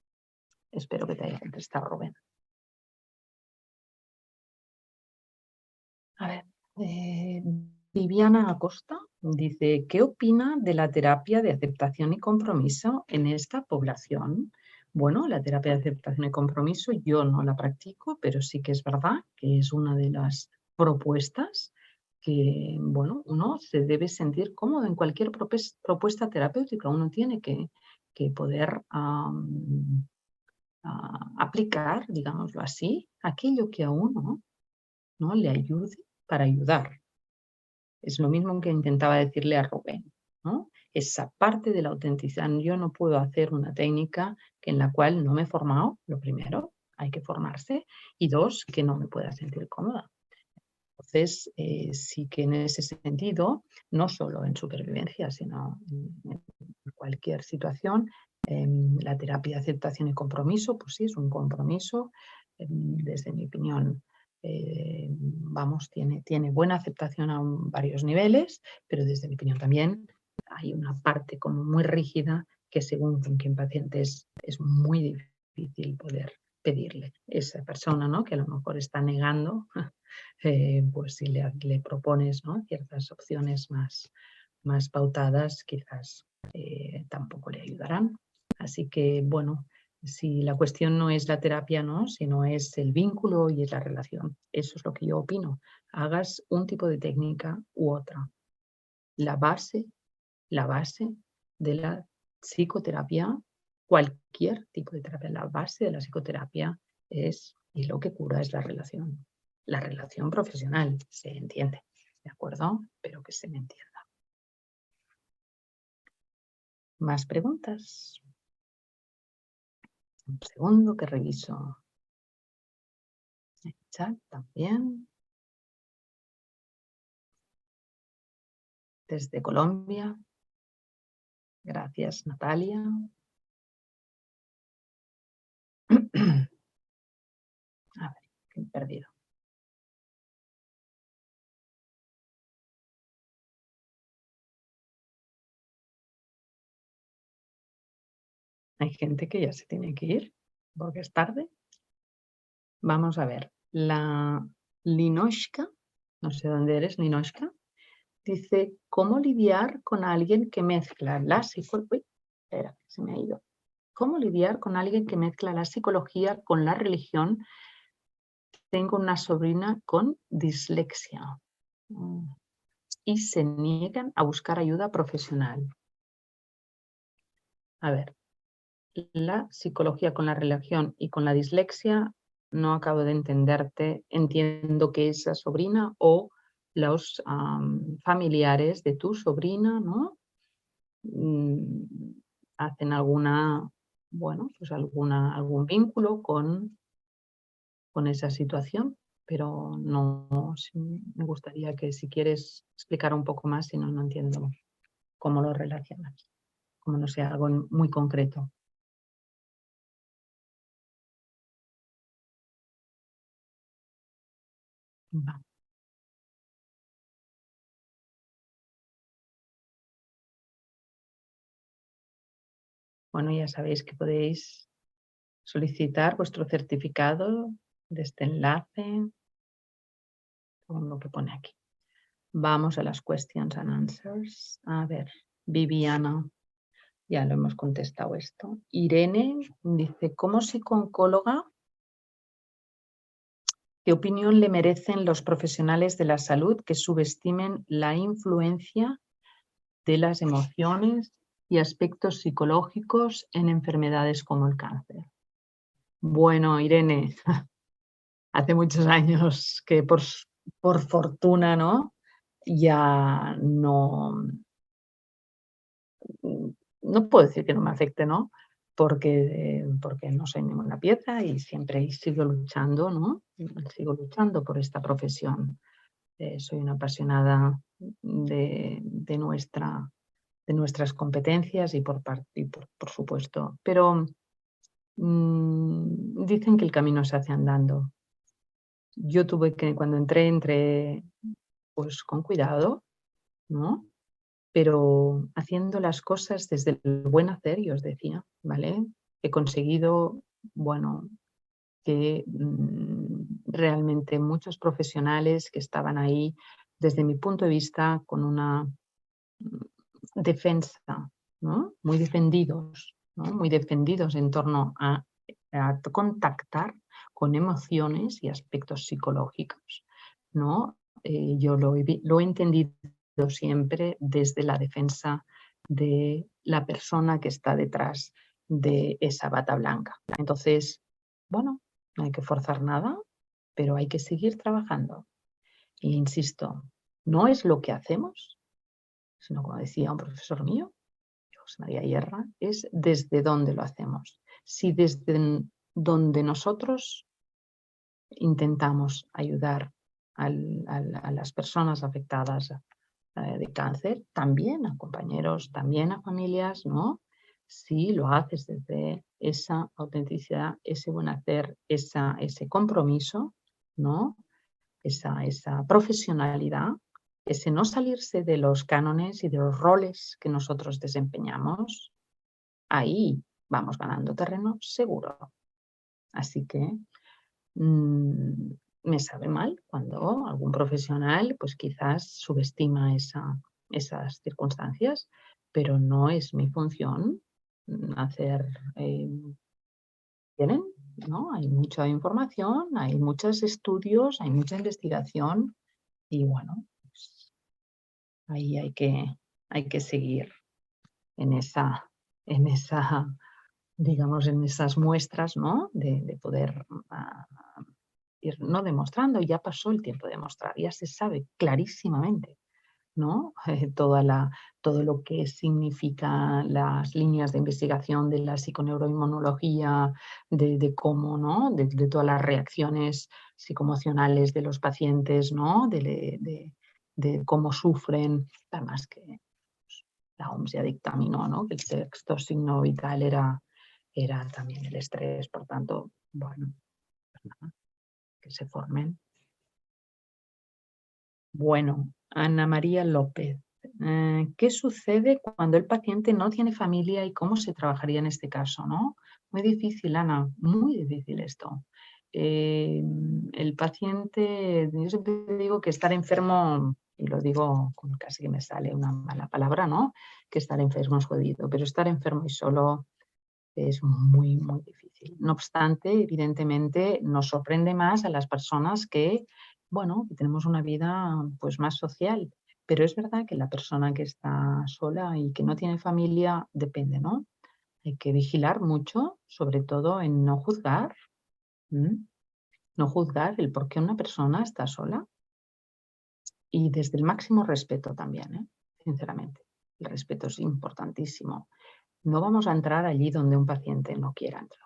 Espero que te haya contestado, Rubén. A ver, Viviana Acosta dice, ¿qué opina de la terapia de aceptación y compromiso en esta población? Bueno, la terapia de aceptación y compromiso yo no la practico, pero sí que es verdad que es una de las propuestas que, bueno, uno se debe sentir cómodo en cualquier propuesta terapéutica. Uno tiene que poder aplicar, digámoslo así, aquello que a uno, ¿no? le ayude para ayudar. Es lo mismo que intentaba decirle a Rubén, ¿no? Esa parte de la autenticidad. Yo no puedo hacer una técnica en la cual no me he formado, lo primero, hay que formarse, y dos, que no me pueda sentir cómoda. Entonces, sí que en ese sentido, no solo en supervivencia, sino en cualquier situación, la terapia de aceptación y compromiso, pues sí, es un compromiso, desde mi opinión, vamos, tiene buena aceptación a varios niveles, pero desde mi opinión también hay una parte como muy rígida que según con qué paciente es muy difícil poder pedirle. Esa persona, ¿no?, que a lo mejor está negando, pues si le propones, ¿no?, ciertas opciones más pautadas, quizás tampoco le ayudarán. Así que, bueno, si la cuestión no es la terapia, ¿no?, sino es el vínculo y es la relación. Eso es lo que yo opino. Hagas un tipo de técnica u otra. La base de la psicoterapia, cualquier tipo de terapia, la base de la psicoterapia es, y lo que cura es la relación. La relación profesional, se entiende, ¿de acuerdo? Pero que se me entienda. ¿Más preguntas? Un segundo que reviso el chat también. Desde Colombia. Gracias, Natalia. A ver, que he perdido. Hay gente que ya se tiene que ir porque es tarde. Vamos a ver. La Linoshka, no sé dónde eres, Linoshka, dice, ¿cómo lidiar con alguien que mezcla la psicología? Uy, espera, se me ha ido. ¿Cómo lidiar con alguien que mezcla la psicología con la religión? Tengo una sobrina con dislexia y se niegan a buscar ayuda profesional. A ver, la psicología con la religión y con la dislexia, no acabo de entenderte. Entiendo que esa sobrina o los familiares de tu sobrina, ¿no? Hacen pues algún vínculo con esa situación, pero no, me gustaría que si quieres explicar un poco más, si no, no entiendo cómo lo relacionas, como no sea algo muy concreto. Va. Bueno, ya sabéis que podéis solicitar vuestro certificado de este enlace, con lo que pone aquí. Vamos a las questions and answers. A ver, Viviana, ya lo hemos contestado esto. Irene dice, como psicóloga, ¿qué opinión le merecen los profesionales de la salud que subestimen la influencia de las emociones y aspectos psicológicos en enfermedades como el cáncer? Bueno, Irene, hace muchos años que por fortuna, ¿no?, ya no puedo decir que no me afecte, ¿no?, porque no soy ninguna pieza y siempre sigo luchando, ¿no? Sigo luchando por esta profesión. Soy una apasionada de nuestras competencias y por supuesto. Pero dicen que el camino se hace andando. Yo tuve que, cuando entré pues con cuidado, ¿no?, pero haciendo las cosas desde el buen hacer, y os decía, ¿vale? He conseguido, bueno, que realmente muchos profesionales que estaban ahí, desde mi punto de vista, con una defensa, ¿no?, muy defendidos, ¿no?, muy defendidos en torno a contactar con emociones y aspectos psicológicos, ¿no? Yo lo he entendido siempre desde la defensa de la persona que está detrás de esa bata blanca. Entonces, bueno, no hay que forzar nada, pero hay que seguir trabajando. E insisto, no es lo que hacemos, sino, como decía un profesor mío, José María Hierra, es desde dónde lo hacemos. Si desde donde nosotros intentamos ayudar a las personas afectadas de cáncer, también a compañeros, también a familias, ¿no? Si lo haces desde esa autenticidad, ese buen hacer, ese compromiso, ¿no? Esa profesionalidad, ese no salirse de los cánones y de los roles que nosotros desempeñamos, ahí vamos ganando terreno seguro. Así que me sabe mal cuando algún profesional pues quizás subestima esas circunstancias, pero no es mi función hacer... ¿Tienen? ¿No? Hay mucha información, hay muchos estudios, hay mucha investigación y bueno, pues ahí hay que seguir en esa, digamos, en esas muestras, ¿no? De poder ir no demostrando, ya pasó el tiempo de demostrar, ya se sabe clarísimamente, ¿no? Todo lo que significan las líneas de investigación de la psiconeuroinmunología, de cómo, ¿no? De todas las reacciones psicoemocionales de los pacientes, ¿no? De cómo sufren, además que pues, la OMS ya dictaminó, ¿no? Que el sexto signo vital era también el estrés, por tanto, bueno, pues nada, que se formen. Bueno, Ana María López, ¿qué sucede cuando el paciente no tiene familia y cómo se trabajaría en este caso, ¿no? Muy difícil, Ana, muy difícil esto. El paciente, yo siempre digo que estar enfermo, y lo digo como casi que me sale una mala palabra, ¿no? Que estar enfermo es jodido, pero estar enfermo y solo es muy, muy difícil. No obstante, evidentemente nos sorprende más a las personas que, bueno, que tenemos una vida pues más social. Pero es verdad que la persona que está sola y que no tiene familia depende, ¿no? Hay que vigilar mucho, sobre todo en no juzgar, no juzgar el por qué una persona está sola y desde el máximo respeto también, sinceramente. El respeto es importantísimo. No vamos a entrar allí donde un paciente no quiera entrar,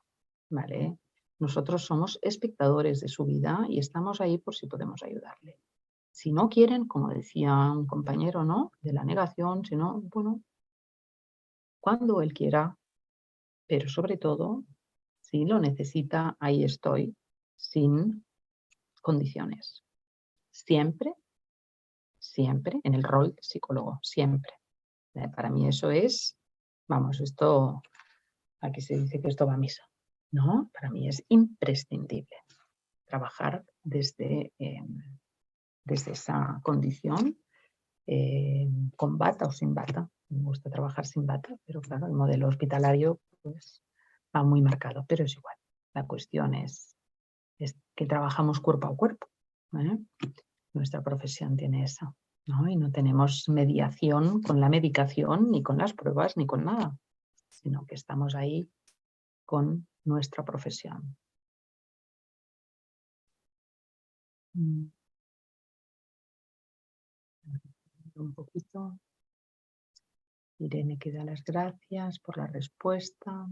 ¿vale? Nosotros somos espectadores de su vida y estamos ahí por si podemos ayudarle. Si no quieren, como decía un compañero, ¿no? De la negación, sino, bueno, cuando él quiera, pero sobre todo, si lo necesita, ahí estoy, sin condiciones. Siempre, siempre, en el rol de psicólogo, siempre. Para mí eso es, vamos, esto, aquí se dice que esto va a misa. No, para mí es imprescindible trabajar desde esa condición, con bata o sin bata. Me gusta trabajar sin bata, pero claro, el modelo hospitalario pues, va muy marcado, pero es igual. La cuestión es que trabajamos cuerpo a cuerpo. Nuestra profesión tiene eso, ¿no? Y no tenemos mediación con la medicación, ni con las pruebas, ni con nada, sino que estamos ahí con nuestra profesión. Un poquito. Irene que da las gracias por la respuesta.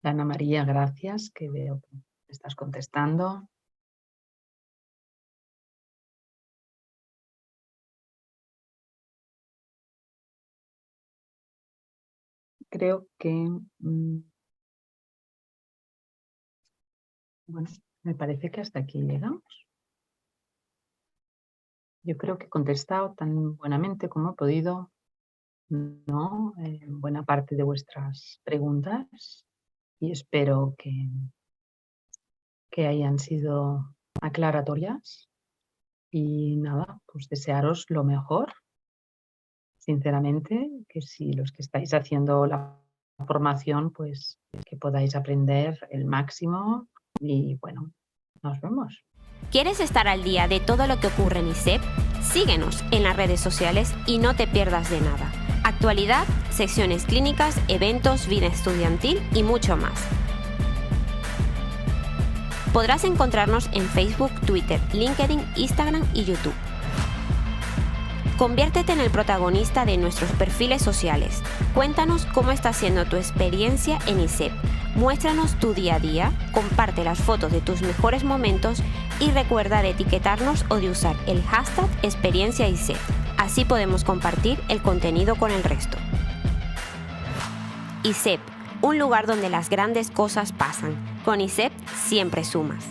Ana María, gracias, que veo que me estás contestando. Creo que, bueno, me parece que hasta aquí llegamos. Yo creo que he contestado tan buenamente como he podido, ¿no? Buena parte de vuestras preguntas y espero que hayan sido aclaratorias y nada, pues desearos lo mejor, sinceramente, que si los que estáis haciendo la formación, pues que podáis aprender el máximo y bueno, nos vemos. ¿Quieres estar al día de todo lo que ocurre en ISEP? Síguenos en las redes sociales y no te pierdas de nada. Actualidad, secciones clínicas, eventos, vida estudiantil y mucho más. Podrás encontrarnos en Facebook, Twitter, LinkedIn, Instagram y YouTube. Conviértete en el protagonista de nuestros perfiles sociales. Cuéntanos cómo está siendo tu experiencia en ISEP. Muéstranos tu día a día, comparte las fotos de tus mejores momentos y recuerda de etiquetarnos o de usar el hashtag #experienciaISEP. Así podemos compartir el contenido con el resto. ISEP, un lugar donde las grandes cosas pasan. Con ISEP siempre sumas.